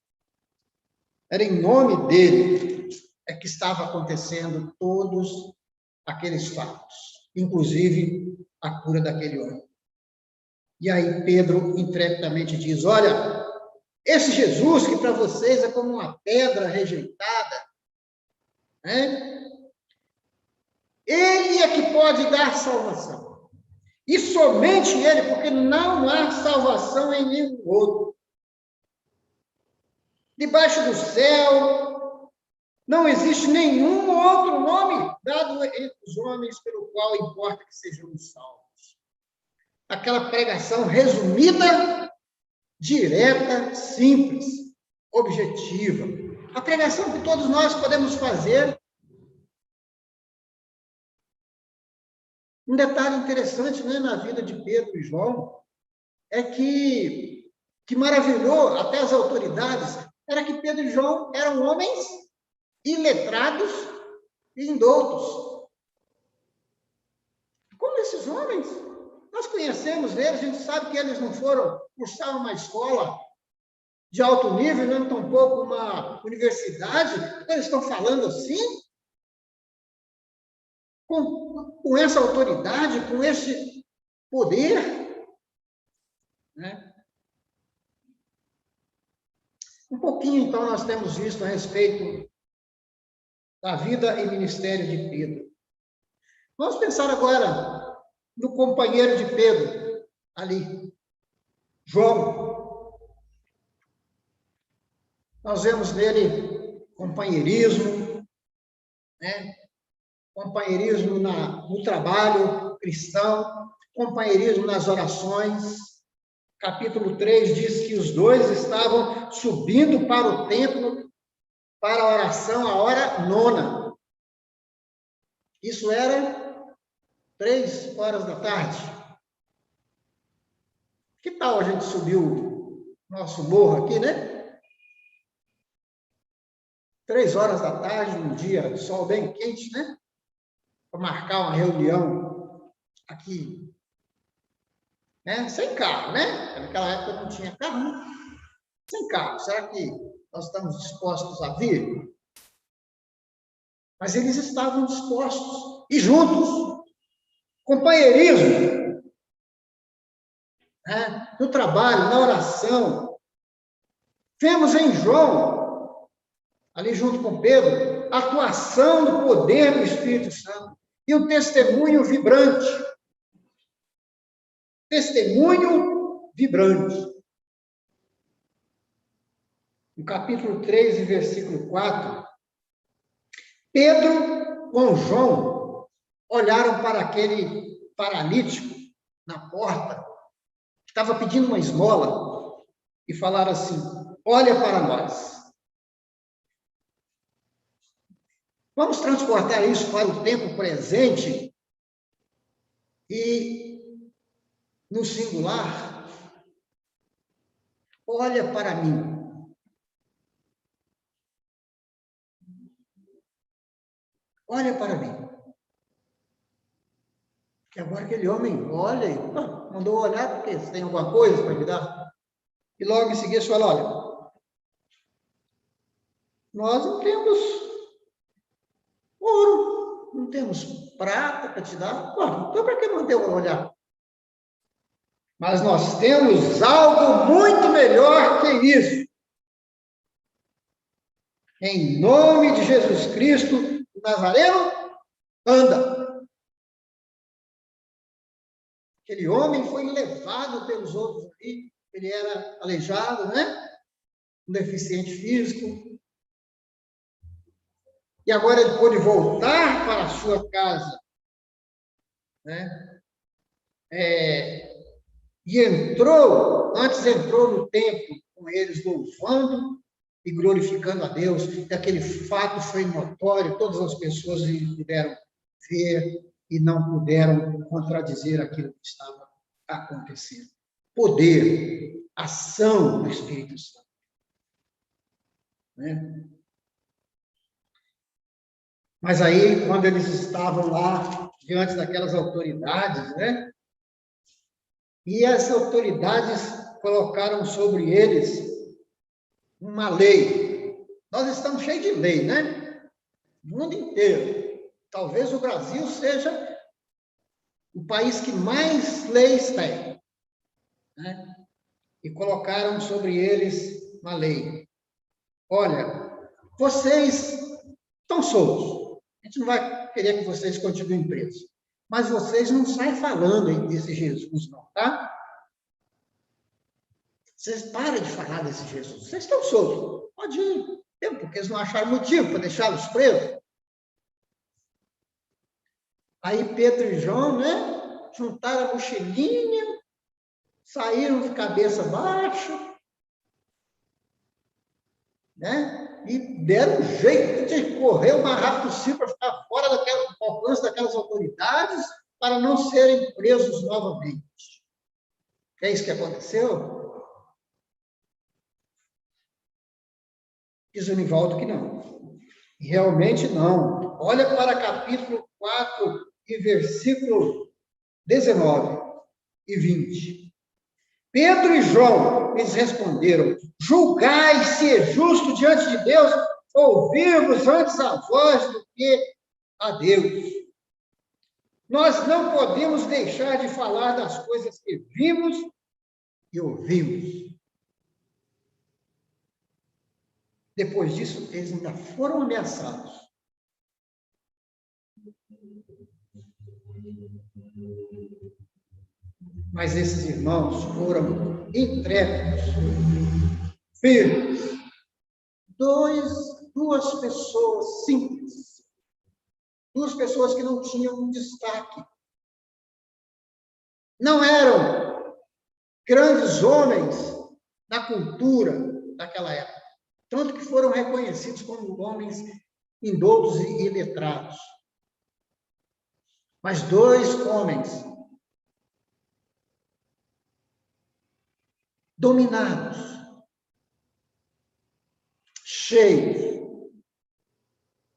Era em nome dele que estava acontecendo todos aqueles fatos, inclusive a cura daquele homem. E aí Pedro intrepidamente diz: olha, esse Jesus que para vocês é como uma pedra rejeitada, né? Ele é que pode dar salvação. E somente ele, porque não há salvação em nenhum outro. Debaixo do céu não existe nenhum outro nome dado entre os homens pelo qual importa que sejamos salvos. Aquela pregação resumida, direta, simples, objetiva. A pregação que todos nós podemos fazer. Um detalhe interessante, né, na vida de Pedro e João é que maravilhou até as autoridades, era que Pedro e João eram homens iletrados e indoutos. Como esses homens? Nós conhecemos eles, a gente sabe que eles não foram cursar uma escola de alto nível, nem tampouco uma universidade. Eles estão falando assim? Com essa autoridade, com esse poder, né? Um pouquinho, então, nós temos visto a respeito da vida e ministério de Pedro. Vamos pensar agora no companheiro de Pedro, ali, João. Nós vemos nele companheirismo, né? Companheirismo no trabalho cristão, companheirismo nas orações. Capítulo 3 diz que os dois estavam subindo para o templo, para a oração, a hora 9. Isso era 3 horas da tarde. Que tal a gente subir o nosso morro aqui, né? 3 horas da tarde, um dia de sol bem quente, né? Para marcar uma reunião aqui, né? Sem carro, né? Naquela época não tinha carro, né? Sem carro. Será que nós estamos dispostos a vir? Mas eles estavam dispostos e juntos. Companheirismo, né? No trabalho, na oração. Vemos em João, ali junto com Pedro, a atuação do poder do Espírito Santo e o testemunho vibrante. Testemunho vibrante. No capítulo 3, versículo 4, Pedro com João olharam para aquele paralítico na porta, que estava pedindo uma esmola, e falaram assim: olha para nós. Vamos transportar isso para o tempo presente e, no singular, olha para mim. Olha para mim. Que agora aquele homem olha e mandou olhar porque tem alguma coisa para me dar. E logo em seguida fala: olha, nós não temos ouro, não temos prata para te dar. Então para que mandei eu olhar? Mas nós temos algo muito melhor que isso. Em nome de Jesus Cristo, o Nazareno, anda. Aquele homem foi levado pelos outros ali, ele era aleijado, né? Um deficiente físico. E agora ele pôde voltar para a sua casa, né? E antes entrou no templo com eles louvando e glorificando a Deus. E aquele fato foi notório, todas as pessoas puderam ver e não puderam contradizer aquilo que estava acontecendo. Poder, ação do Espírito Santo. Né? Mas aí, quando eles estavam lá, diante daquelas autoridades, né? E as autoridades colocaram sobre eles uma lei. Nós estamos cheios de lei, né? No mundo inteiro. Talvez o Brasil seja o país que mais leis tem, né? E colocaram sobre eles uma lei. Olha, vocês estão soltos. A gente não vai querer que vocês continuem presos. Mas vocês não saem falando desse Jesus, não, tá? Vocês param de falar desse Jesus. Vocês estão soltos. Pode ir. Porque eles não acharam motivo para deixá-los presos. Aí Pedro e João, né? Juntaram a mochilinha, saíram de cabeça baixa, né? E deram um jeito de correr o mais rápido possível para ficar fora do alcance daquelas autoridades, para não serem presos novamente. É isso que aconteceu? Diz o Nivaldo que não. Realmente não. Olha para capítulo 4 e versículo 19 e 20. Pedro e João, eles responderam: julgai se é justo diante de Deus ouvirmos antes a voz do que a Deus. Nós não podemos deixar de falar das coisas que vimos e ouvimos. Depois disso, eles ainda foram ameaçados. Mas esses irmãos foram intrépidos, firmes. Duas pessoas simples, duas pessoas que não tinham um destaque. Não eram grandes homens na cultura daquela época, tanto que foram reconhecidos como homens indoutos e iletrados. Mas dois homens dominados, cheios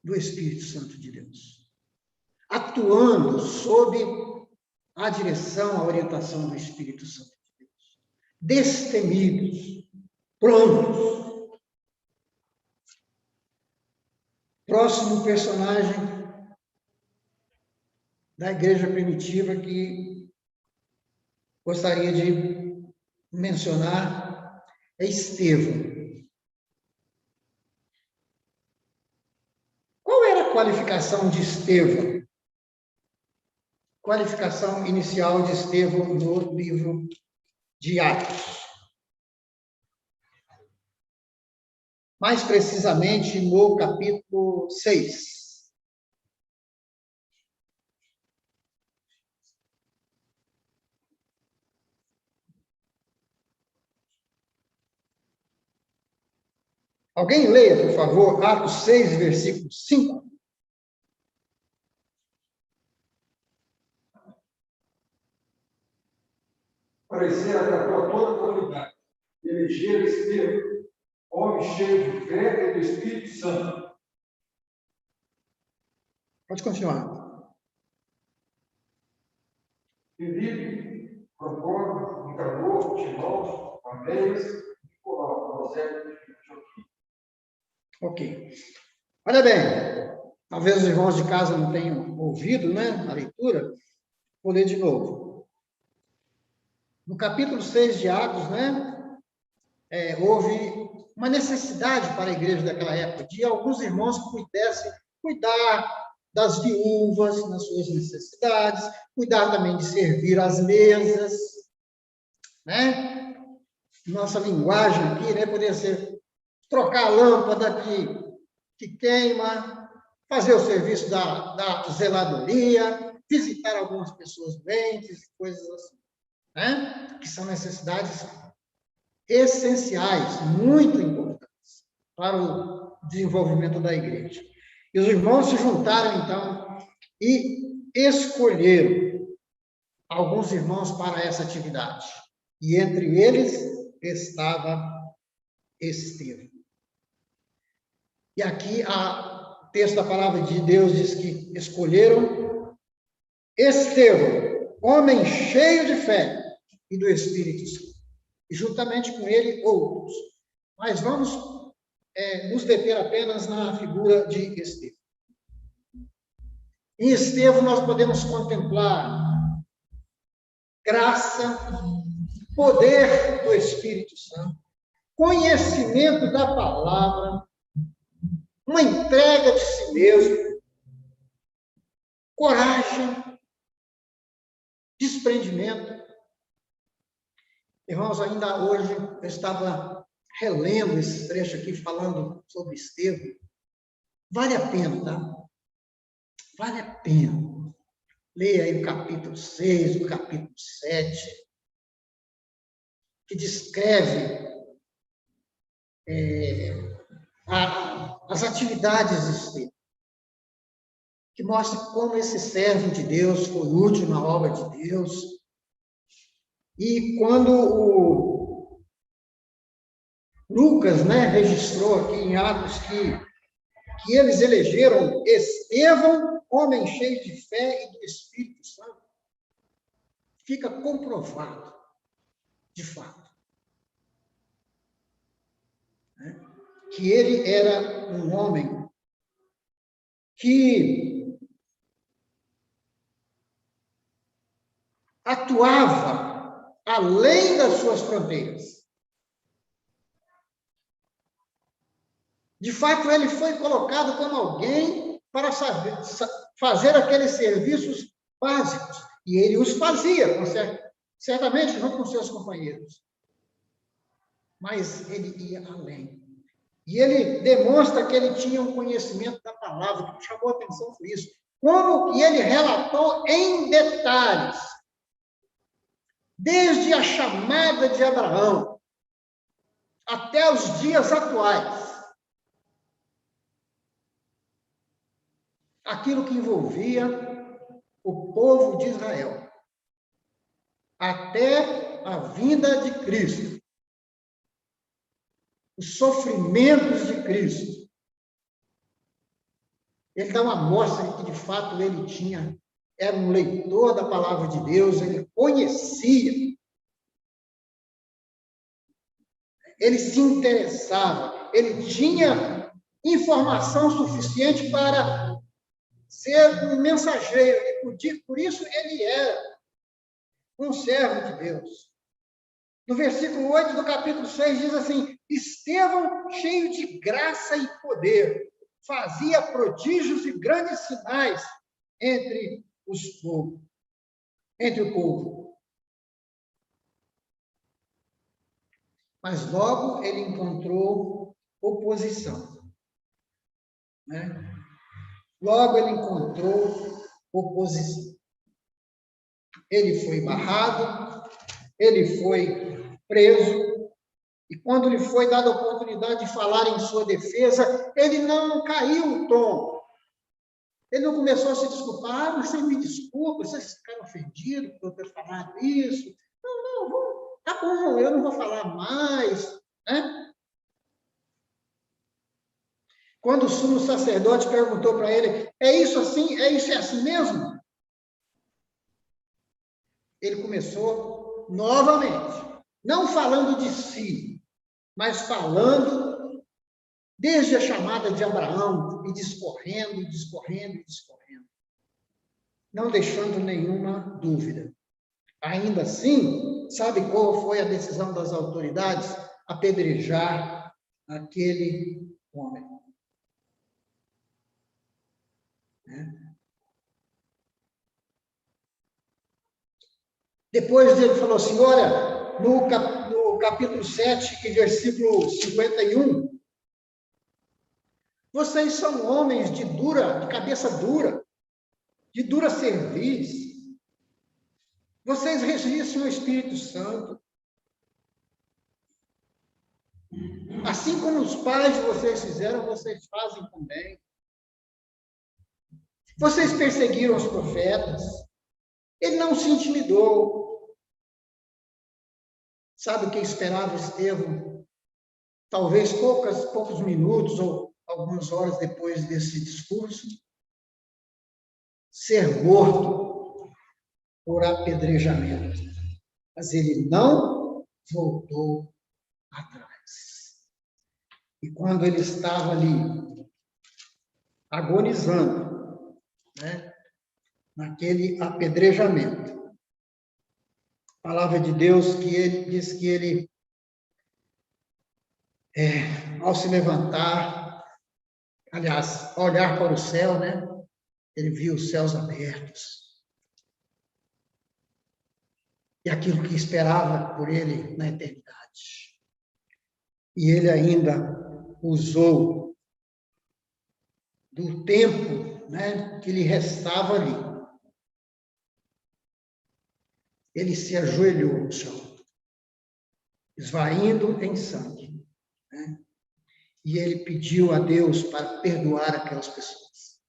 do Espírito Santo de Deus, atuando sob a direção, a orientação do Espírito Santo de Deus, destemidos, prontos. Próximo personagem da igreja primitiva que gostaria de mencionar é Estevão. Qual era a qualificação de Estevão? Qualificação inicial de Estevão no livro de Atos. Mais precisamente no capítulo 6. Alguém leia, por favor, Atos 6, versículo 5. Parecer agradou a toda a comunidade. Eleger Estevão, homem cheio de fé e do Espírito Santo. Pode continuar. Filipe, Procópio, Nicanor, Timóteo, Andréas, Nicolau, José de Joaquim. Ok. Olha bem, talvez os irmãos de casa não tenham ouvido, né, a leitura. Vou ler de novo. No capítulo 6 de Atos, né, houve uma necessidade para a igreja daquela época, de alguns irmãos que pudessem cuidar das viúvas nas suas necessidades, cuidar também de servir às mesas, né? Nossa linguagem aqui, né, poderia ser trocar a lâmpada que queima, fazer o serviço da zeladoria, visitar algumas pessoas doentes, coisas assim, né? Que são necessidades essenciais, muito importantes para o desenvolvimento da igreja. E os irmãos se juntaram, então, e escolheram alguns irmãos para essa atividade. E entre eles estava Estevão. E aqui o texto da palavra de Deus diz que escolheram Estevão, homem cheio de fé e do Espírito Santo. E juntamente com ele outros. Mas vamos nos deter apenas na figura de Estevão. Em Estevão nós podemos contemplar graça, poder do Espírito Santo, conhecimento da palavra, uma entrega de si mesmo, coragem, desprendimento. Irmãos, ainda hoje eu estava relendo esse trecho aqui, falando sobre Estevão. Vale a pena, tá? Vale a pena. Leia aí o capítulo 6, o capítulo 7, que descreve as atividades de Estevão, que mostra como esse servo de Deus foi útil na obra de Deus. E quando o Lucas, né, registrou aqui em Atos que eles elegeram Estevão, homem cheio de fé e do Espírito Santo, fica comprovado, de fato, né, que ele era um homem que atuava além das suas fronteiras. De fato, ele foi colocado como alguém para fazer aqueles serviços básicos. E ele os fazia, certamente, junto com seus companheiros. Mas ele ia além. E ele demonstra que ele tinha um conhecimento da palavra, que chamou a atenção por isso. como que ele relatou em detalhes, desde a chamada de Abraão até os dias atuais, aquilo que envolvia o povo de Israel, até a vinda de Cristo, os sofrimentos de Cristo. Ele dá uma amostra de que, de fato, ele era um leitor da palavra de Deus, ele conhecia, ele se interessava, ele tinha informação suficiente para ser um mensageiro, e por isso ele era um servo de Deus. No versículo 8 do capítulo 6 diz assim: Estevão, cheio de graça e poder, fazia prodígios e grandes sinais entre o povo. Mas logo ele encontrou oposição, né? Logo ele encontrou oposição. Ele foi barrado, ele foi preso, e quando lhe foi dada a oportunidade de falar em sua defesa, ele não caiu o tom. Ele não começou a se desculpar: mas vocês me desculpem, vocês ficaram ofendidos por eu ter falado isso. Não, tá bom, eu não vou falar mais, né? Quando o sumo sacerdote perguntou para ele: é isso assim? É isso assim mesmo? Ele começou novamente, não falando de si, mas falando desde a chamada de Abraão, e discorrendo, e discorrendo, e discorrendo, não deixando nenhuma dúvida. Ainda assim, sabe qual foi a decisão das autoridades? Apedrejar aquele homem. Depois ele falou assim: olha, no capítulo 7, e versículo 51, vocês são homens de cabeça dura, de dura cerviz. Vocês resistem ao Espírito Santo. Assim como os pais de vocês fizeram, vocês fazem também. Vocês perseguiram os profetas. Ele não se intimidou. Sabe o que esperava Estevão? Talvez poucos minutos ou algumas horas depois desse discurso, ser morto por apedrejamento. Mas ele não voltou atrás. E quando ele estava ali, agonizando, né, naquele apedrejamento, a palavra de Deus que ele diz que ele, ao se levantar, aliás, ao olhar para o céu, né, ele viu os céus abertos. E aquilo que esperava por ele na eternidade. E ele ainda usou do tempo, né, que lhe restava ali. Ele se ajoelhou no chão, esvaindo em sangue, né? E ele pediu a Deus para perdoar aquelas pessoas.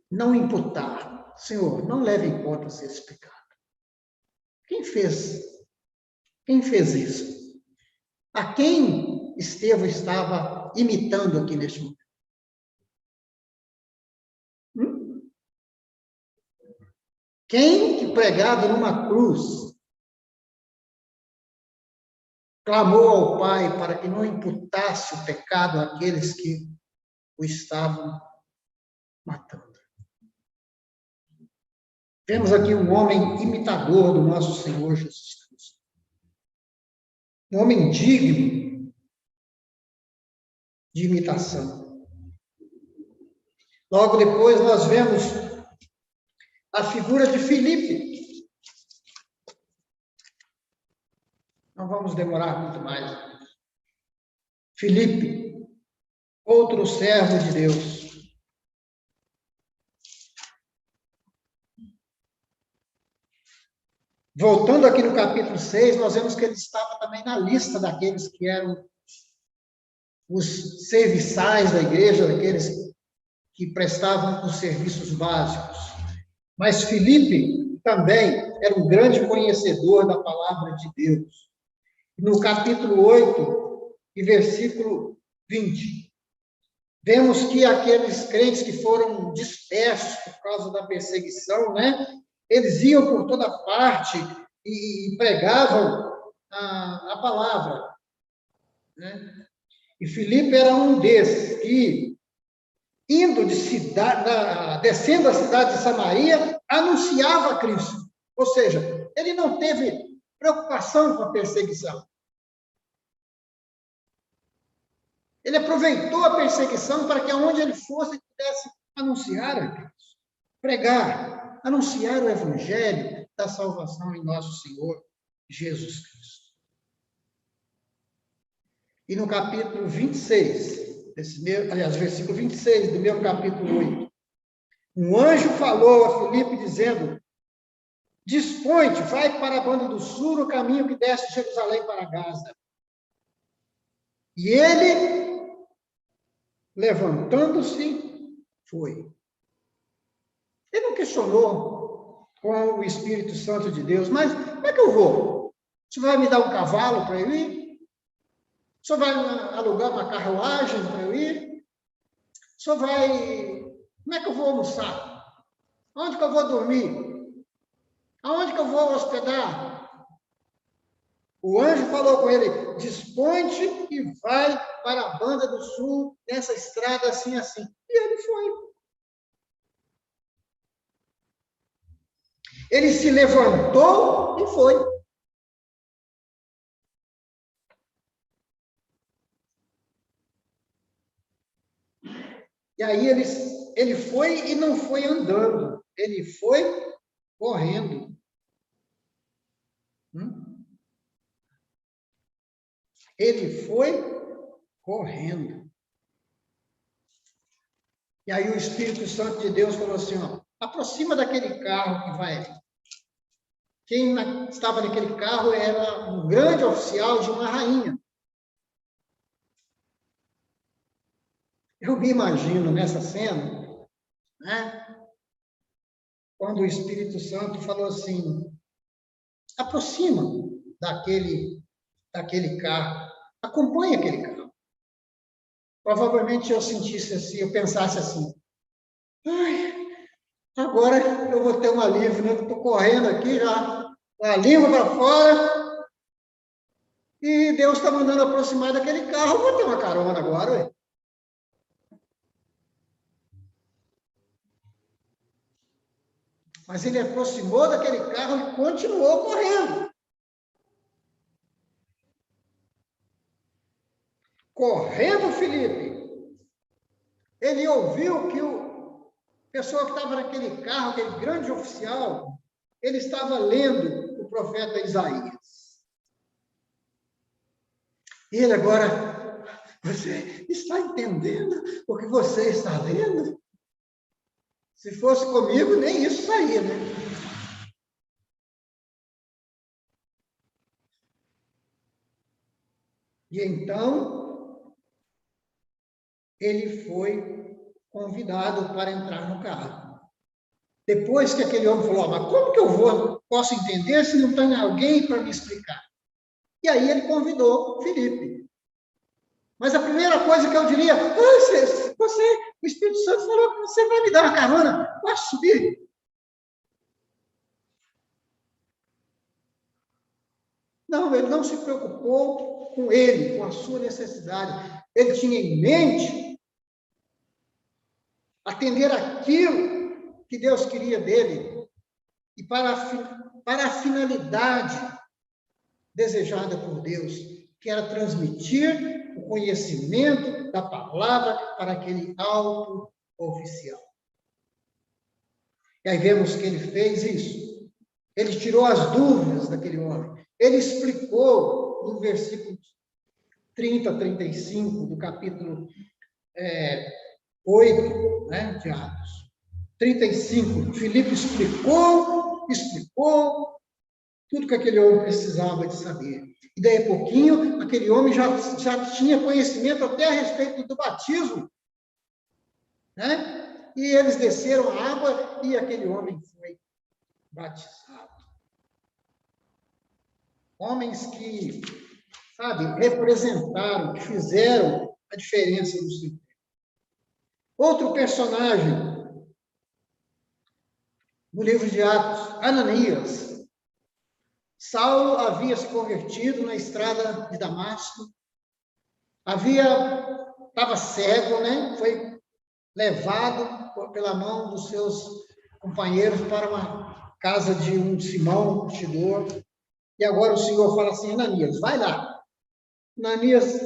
Não imputar. Senhor, não leve em conta esse pecado. Quem fez isso? A quem Estevão estava imitando aqui neste momento? Quem que pregado numa cruz clamou ao Pai para que não imputasse o pecado àqueles que o estavam matando? Temos aqui um homem imitador do nosso Senhor Jesus Cristo. Um homem digno de imitação. Logo depois nós vemos a figura de Filipe. Não vamos demorar muito mais. Filipe, outro servo de Deus. Voltando aqui no capítulo 6, nós vemos que ele estava também na lista daqueles que eram os serviçais da igreja, daqueles que prestavam os serviços básicos. Mas Filipe também era um grande conhecedor da palavra de Deus. No capítulo 8 e versículo 20, vemos que aqueles crentes que foram dispersos por causa da perseguição, né? Eles iam por toda parte e pregavam a palavra, né? E Filipe era um desses que, indo descendo a cidade de Samaria, anunciava Cristo. Ou seja, ele não teve preocupação com a perseguição. Ele aproveitou a perseguição para que aonde ele fosse, ele pudesse anunciar a Cristo, pregar, anunciar o evangelho da salvação em nosso Senhor Jesus Cristo. E no capítulo 26, versículo 26 do mesmo capítulo 8, um anjo falou a Filipe dizendo: dispõe-te, vai para a banda do sul, no caminho que desce de Jerusalém para Gaza. E ele, levantando-se, foi. Ele não questionou com o Espírito Santo de Deus, mas como é que eu vou? O senhor vai me dar um cavalo para eu ir? O senhor vai alugar uma carruagem para eu ir? O senhor vai... Como é que eu vou almoçar? Onde que eu vou dormir? Aonde que eu vou hospedar? O anjo falou com ele: dispõe-te e vai para a banda do sul, nessa estrada assim, assim. E ele foi. Ele se levantou e foi. E aí ele foi e não foi andando, ele foi correndo. Ele foi correndo. E aí o Espírito Santo de Deus falou assim, ó, aproxima daquele carro que vai ali. Quem estava naquele carro era um grande oficial de uma rainha. Eu me imagino nessa cena, né? Quando o Espírito Santo falou assim, aproxima daquele carro, acompanha aquele carro. Provavelmente eu sentisse assim, eu pensasse assim, ai, agora eu vou ter um alívio, né? Estou correndo aqui já, a língua para fora, e Deus está mandando aproximar daquele carro, eu vou ter uma carona agora, ué. Mas ele aproximou daquele carro e continuou correndo. Correndo, Filipe, ele ouviu que o pessoa que estava naquele carro, aquele grande oficial, ele estava lendo o profeta Isaías. E ele agora, você está entendendo o que você está lendo? Se fosse comigo, nem isso saía, né? E então, ele foi convidado para entrar no carro. Depois que aquele homem falou, mas como que eu posso entender se não tem alguém para me explicar? E aí ele convidou Filipe. Mas a primeira coisa que eu diria, o Espírito Santo falou que você vai me dar uma carona, posso subir? Não, ele não se preocupou com ele, com a sua necessidade. Ele tinha em mente atender aquilo que Deus queria dele e para a finalidade desejada por Deus, que era transmitir o conhecimento da palavra para aquele alto oficial. E aí vemos que ele fez isso. Ele tirou as dúvidas daquele homem. Ele explicou no versículo 30, 35 do capítulo 8, né, de Atos. 35, Filipe explicou, tudo que aquele homem precisava de saber. E daí a pouquinho, aquele homem já tinha conhecimento até a respeito do batismo, né? E eles desceram a água e aquele homem foi batizado. Homens que, sabe, representaram, que fizeram a diferença no seu tempo. Outro personagem no livro de Atos, Ananias. Saulo havia se convertido na estrada de Damasco, estava cego, né? Foi levado pela mão dos seus companheiros para uma casa de um Simão, um curtidor, e agora o Senhor fala assim, Ananias, vai lá. Ananias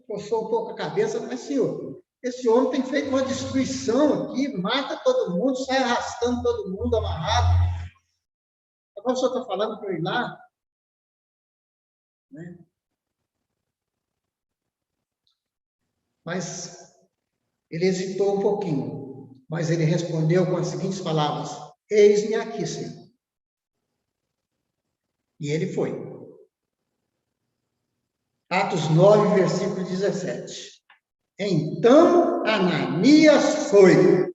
coçou um pouco a cabeça, mas, Senhor, esse homem tem feito uma destruição aqui, mata todo mundo, sai arrastando todo mundo, amarrado. Agora o senhor está falando para eu ir lá? Né? Mas ele hesitou um pouquinho, mas ele respondeu com as seguintes palavras, eis-me aqui, Senhor. E ele foi. Atos 9, versículo 17. Então Ananias foi.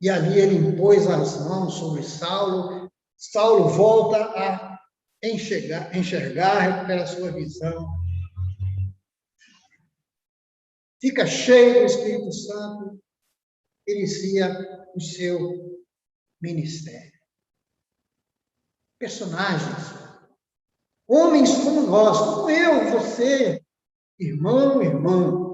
E ali ele impôs as mãos sobre Saulo. Saulo volta a enxergar, recupera a sua visão. Fica cheio do Espírito Santo, inicia o seu ministério. Personagens, homens como nós, como eu, você, irmão, irmã,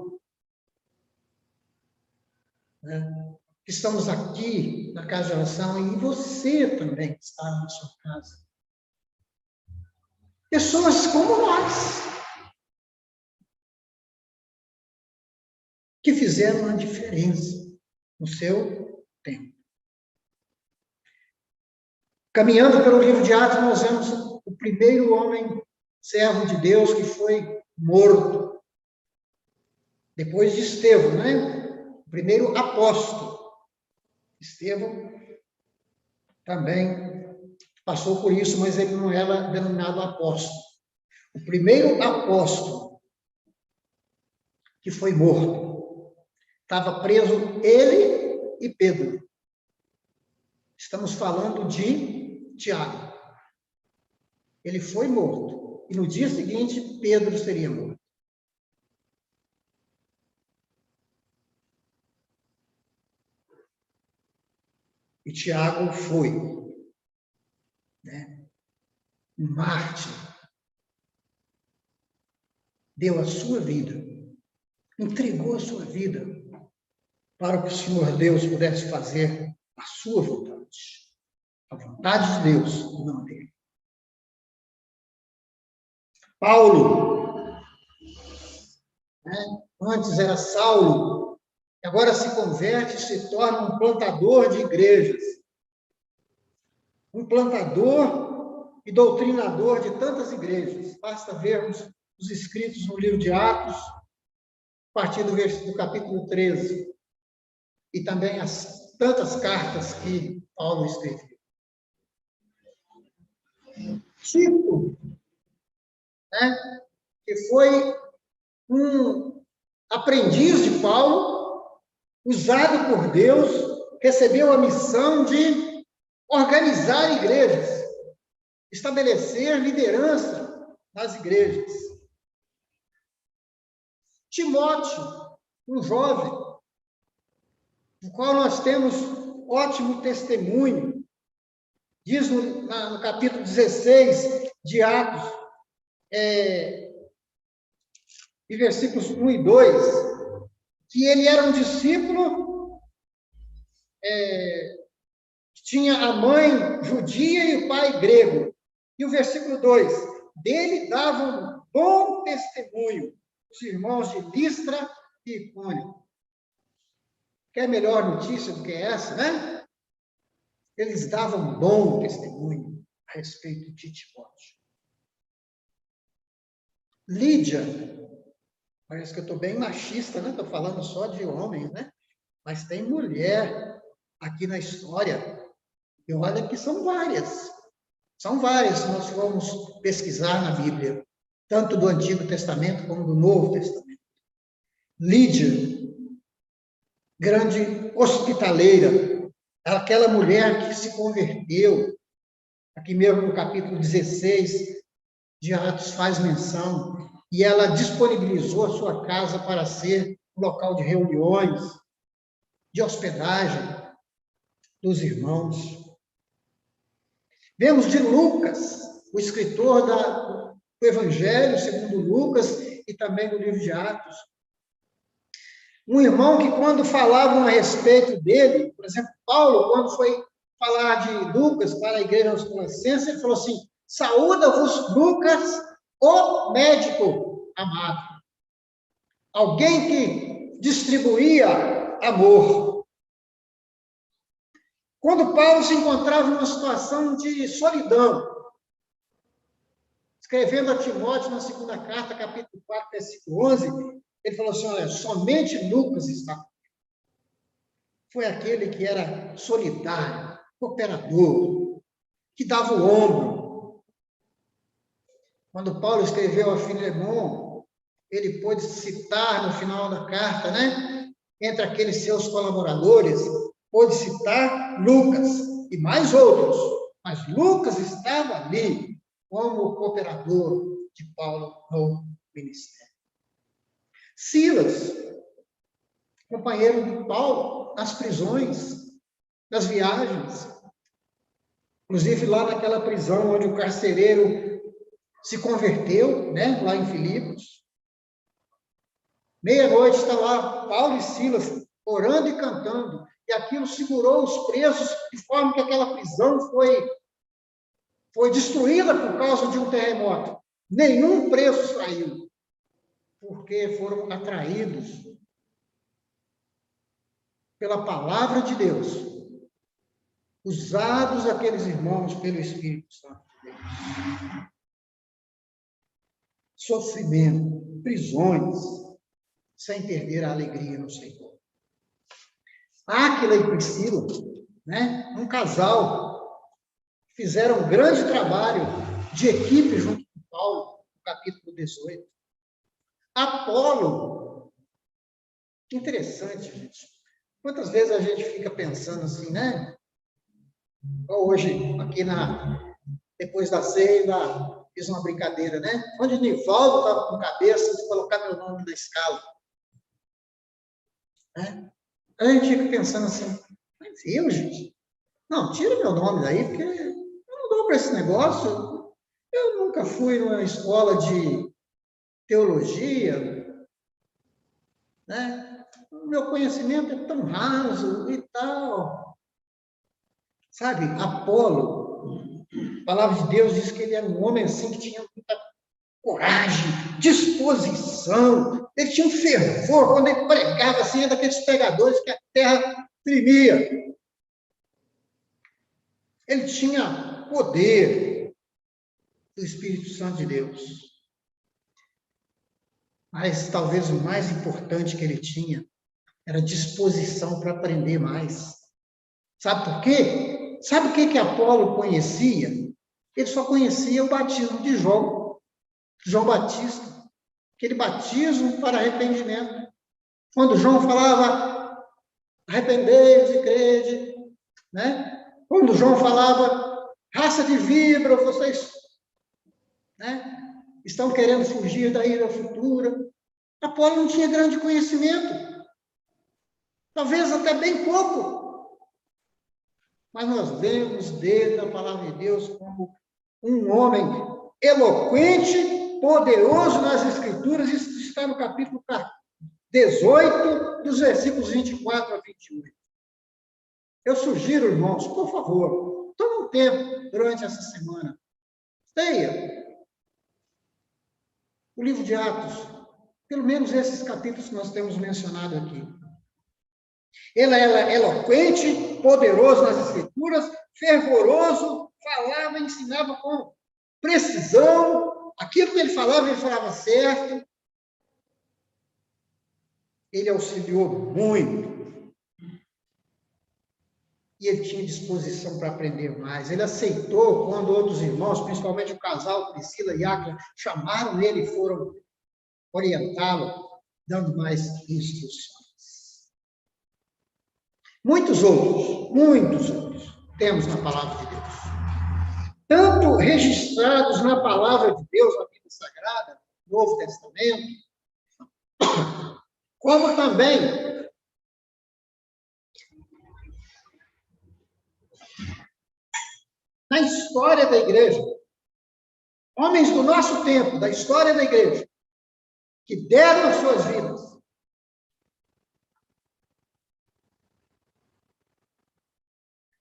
né? Estamos aqui na casa de oração e você também está na sua casa. Pessoas como nós, que fizeram a diferença no seu tempo. Caminhando pelo livro de Atos, nós vemos o primeiro homem, servo de Deus, que foi morto. Depois de Estevão, né? O primeiro apóstolo. Estevão também passou por isso, mas ele não era denominado apóstolo. O primeiro apóstolo que foi morto. Estava preso ele e Pedro. Estamos falando de Tiago. Ele foi morto. E no dia seguinte, Pedro seria morto. E Tiago foi, né? Um mártir. Deu a sua vida. Entregou a sua vida para que o Senhor Deus pudesse fazer a sua vontade. A vontade de Deus e não dele. Paulo, né? Antes era Saulo, agora se converte e se torna um plantador de igrejas. Um plantador e doutrinador de tantas igrejas. Basta vermos os escritos no livro de Atos, a partir do capítulo 13. E também as tantas cartas que Paulo escreveu. Tito, né, que foi um aprendiz de Paulo, usado por Deus, recebeu a missão de organizar igrejas, estabelecer liderança nas igrejas. Timóteo, um jovem, do qual nós temos ótimo testemunho, diz no capítulo 16 de Atos, e versículos 1 e 2, que ele era um discípulo que tinha a mãe judia e o pai grego. E o versículo 2, dele davam bom testemunho os irmãos de Listra e Icônio. Quer melhor notícia do que essa, né? Eles davam bom testemunho a respeito de Timóteo. Lídia, parece que eu estou bem machista, né? Estou falando só de homens, né? Mas tem mulher aqui na história. E olha que são várias. São várias, se nós formos pesquisar na Bíblia, tanto do Antigo Testamento como do Novo Testamento. Lídia, grande hospitaleira, aquela mulher que se converteu, aqui mesmo no capítulo 16 de Atos faz menção, e ela disponibilizou a sua casa para ser um local de reuniões, de hospedagem dos irmãos. Vemos de Lucas, o escritor do Evangelho segundo Lucas e também do livro de Atos. Um irmão que, quando falavam a respeito dele, por exemplo, Paulo, quando foi falar de Lucas para a igreja aos Colossenses, ele falou assim: saúda-vos, Lucas, o médico amado. Alguém que distribuía amor. Quando Paulo se encontrava numa situação de solidão, escrevendo a Timóteo na segunda carta, capítulo 4, versículo 11, ele falou assim: olha, somente Lucas está comigo. Foi aquele que era solidário, cooperador, que dava o ombro. Quando Paulo escreveu a Filemon, ele pôde citar no final da carta, né? Entre aqueles seus colaboradores, pôde citar Lucas e mais outros. Mas Lucas estava ali como cooperador de Paulo no ministério. Silas, companheiro de Paulo nas prisões, nas viagens. Inclusive lá naquela prisão onde o carcereiro se converteu, né, lá em Filipos. Meia-noite está lá Paulo e Silas orando e cantando, e aquilo segurou os presos, de forma que aquela prisão foi destruída por causa de um terremoto. Nenhum preso saiu, porque foram atraídos pela palavra de Deus, usados aqueles irmãos pelo Espírito Santo de Deus. Sofrimento, prisões, sem perder a alegria no Senhor. Áquila e Priscila, né, um casal, fizeram um grande trabalho de equipe junto com Paulo, no capítulo 18. Apolo, interessante, gente. Quantas vezes a gente fica pensando assim, né? Hoje, aqui depois da ceia, fiz uma brincadeira, né? Onde o Nivaldo estava com cabeça de colocar meu nome na escala. Né? A gente fica pensando assim, mas eu, gente? Não, tira meu nome daí, porque eu não dou para esse negócio. Eu nunca fui numa escola de teologia, né? O meu conhecimento é tão raso e tal. Sabe, Apolo, a palavra de Deus diz que ele era um homem assim que tinha muita coragem, disposição, ele tinha um fervor, quando ele pregava assim, era daqueles pregadores que a terra tremia. Ele tinha poder do Espírito Santo de Deus. Mas talvez o mais importante que ele tinha era disposição para aprender mais. Sabe por quê? Sabe o que Apolo conhecia? Ele só conhecia o batismo de João Batista, aquele batismo para arrependimento. Quando João falava, arrependei-vos e crede, né? Quando João falava, raça de víbora, vocês, né, estão querendo fugir da ira futura. Apolo não tinha grande conhecimento, talvez até bem pouco. Mas nós vemos dele, da palavra de Deus, como um homem eloquente, poderoso nas Escrituras. Isso está no capítulo 18, dos versículos 24 a 28. Eu sugiro, irmãos, por favor, tome um tempo durante essa semana. Leia o livro de Atos, pelo menos esses capítulos que nós temos mencionado aqui. Ele era eloquente, poderoso nas Escrituras, fervoroso, falava, ensinava com precisão. Aquilo que ele falava certo. Ele auxiliou muito. e ele tinha disposição para aprender mais. Ele aceitou quando outros irmãos, principalmente o casal Priscila e Áquila, chamaram ele e foram orientá-lo, dando mais instruções. Muitos outros temos na palavra de Deus. Tanto registrados na palavra de Deus, na Bíblia Sagrada, no Novo Testamento, como também na história da igreja. Homens do nosso tempo, da história da igreja, que deram as suas vidas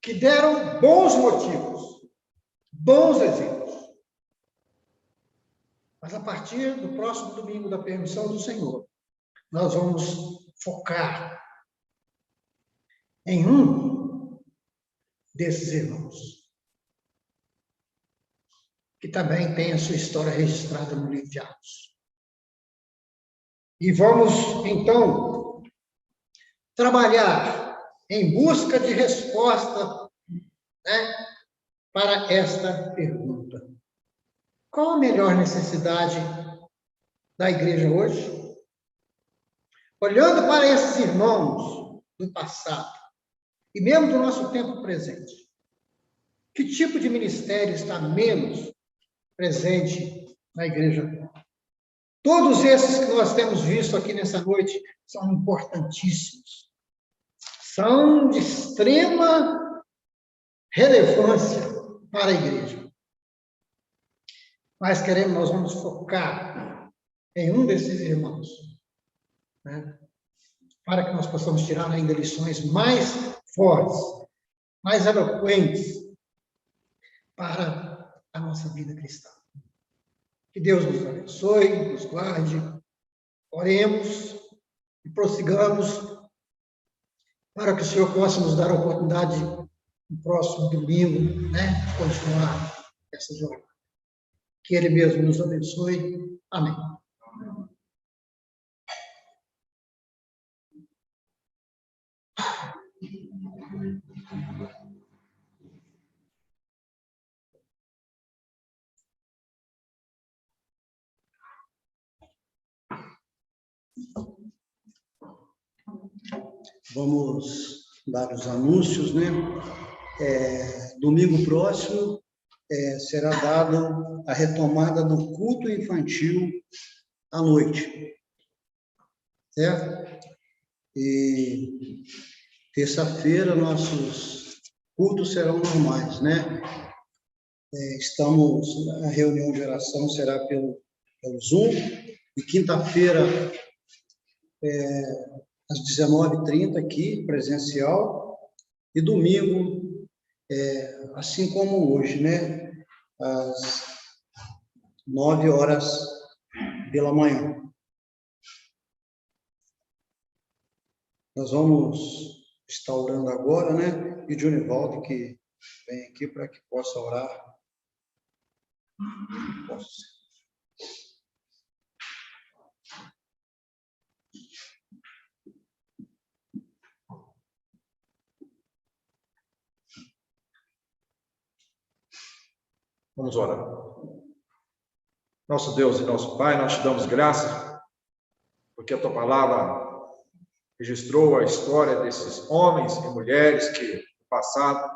que deram bons motivos, bons exemplos. Mas a partir do próximo domingo da permissão do Senhor, nós vamos focar em um desses irmãos, que também tem a sua história registrada no livro de Atos. E vamos, então, trabalhar em busca de resposta, né, para esta pergunta. Qual a melhor necessidade da igreja hoje? Olhando para esses irmãos do passado, e mesmo do nosso tempo presente, que tipo de ministério está menos presente na igreja atual? Todos esses que nós temos visto aqui nessa noite são importantíssimos. São de extrema relevância para a igreja. Mas nós vamos focar em um desses irmãos, né? Para que nós possamos tirar ainda lições mais fortes, mais eloquentes para a nossa vida cristã. Que Deus nos abençoe, nos guarde, oremos e prossigamos para que o Senhor possa nos dar a oportunidade no próximo domingo, né, de continuar essa jornada. Que Ele mesmo nos abençoe. Amém. Vamos dar os anúncios, né? Domingo próximo será dado a retomada do culto infantil à noite, certo? E terça-feira nossos cultos serão normais, né? A reunião de oração será pelo Zoom, e quinta-feira às 19h30 aqui, presencial, e domingo, assim como hoje, né, às 9h pela manhã. Nós vamos estar orando agora, né, e o Junivaldo que vem aqui para que possa orar. Vamos orar. Nosso Deus e nosso Pai, nós te damos graças, porque a tua palavra registrou a história desses homens e mulheres que, no passado,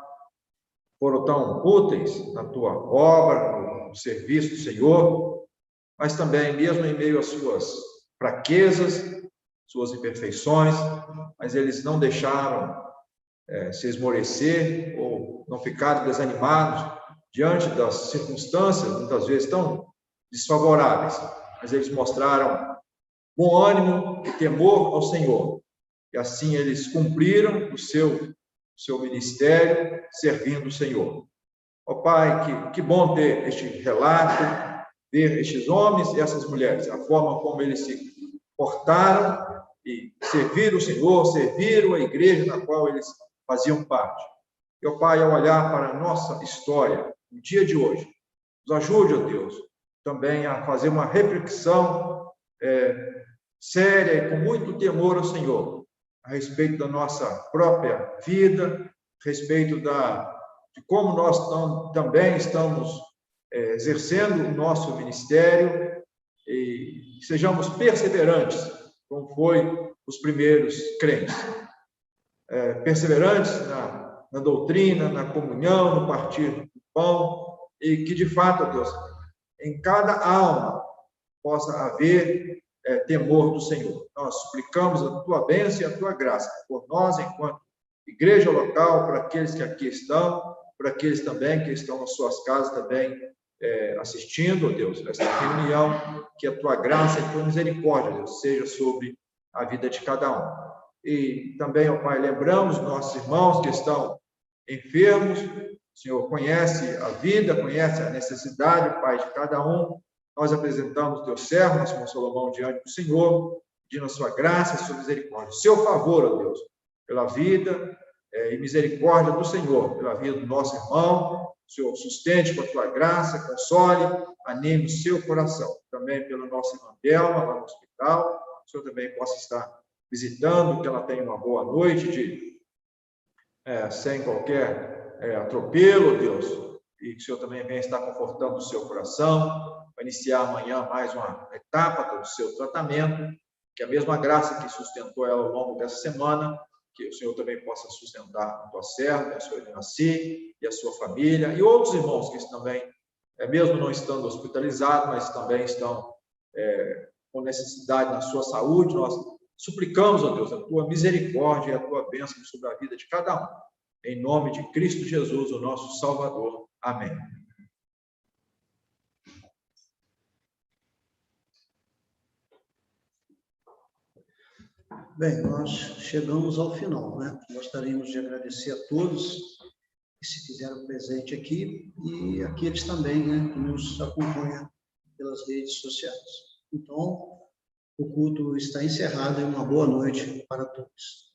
foram tão úteis na tua obra, no serviço do Senhor, mas também, mesmo em meio às suas fraquezas, suas imperfeições, mas eles não deixaram se esmorecer ou não ficaram desanimados diante das circunstâncias, muitas vezes tão desfavoráveis, mas eles mostraram bom ânimo e temor ao Senhor, e assim eles cumpriram o seu ministério, servindo o Senhor. Ó Pai, que bom ter este relato, ver estes homens e essas mulheres, a forma como eles se portaram e serviram o Senhor, serviram a igreja na qual eles faziam parte. E, ó Pai, ao olhar para a nossa história, no dia de hoje, nos ajude, ó Deus, também a fazer uma reflexão séria e com muito temor ao Senhor, a respeito da nossa própria vida, respeito de como nós também estamos exercendo o nosso ministério, e sejamos perseverantes, como foi os primeiros crentes. Perseverantes na doutrina, na comunhão, no partir do pão, e que, de fato, Deus, em cada alma possa haver temor do Senhor. Nós suplicamos a tua bênção e a tua graça por nós, enquanto igreja local, para aqueles que aqui estão, para aqueles também que estão nas suas casas também assistindo, Deus, esta reunião, que a tua graça e a tua misericórdia, Deus, seja sobre a vida de cada um. E também, ó Pai, lembramos nossos irmãos que estão enfermos. O Senhor conhece a vida, conhece a necessidade, Pai, de cada um. Nós apresentamos teu servo, nosso irmão Salomão, diante do Senhor, pedindo a sua graça e a sua misericórdia. Seu favor, ó Deus, pela vida e misericórdia do Senhor, pela vida do nosso irmão. O Senhor sustente com a tua graça, console, anime o seu coração. Também pela nossa irmã Delma, lá no hospital. O Senhor também possa estar visitando, que ela tenha uma boa noite, sem qualquer atropelo, Deus. E que o Senhor também venha estar confortando o seu coração. Vai iniciar amanhã mais uma etapa do seu tratamento. Que a mesma graça que sustentou ela ao longo dessa semana, que o Senhor também possa sustentar a tua serva, a sua Inaci e a sua família, e outros irmãos que também, mesmo não estando hospitalizados, mas também estão com necessidade na sua saúde. Nós suplicamos, ó Deus, a tua misericórdia e a tua bênção sobre a vida de cada um. Em nome de Cristo Jesus, o nosso Salvador. Amém. Bem, nós chegamos ao final, né? Gostaríamos de agradecer a todos que se fizeram presente aqui e aqueles também, né, que nos acompanham pelas redes sociais. Então, o culto está encerrado e uma boa noite para todos.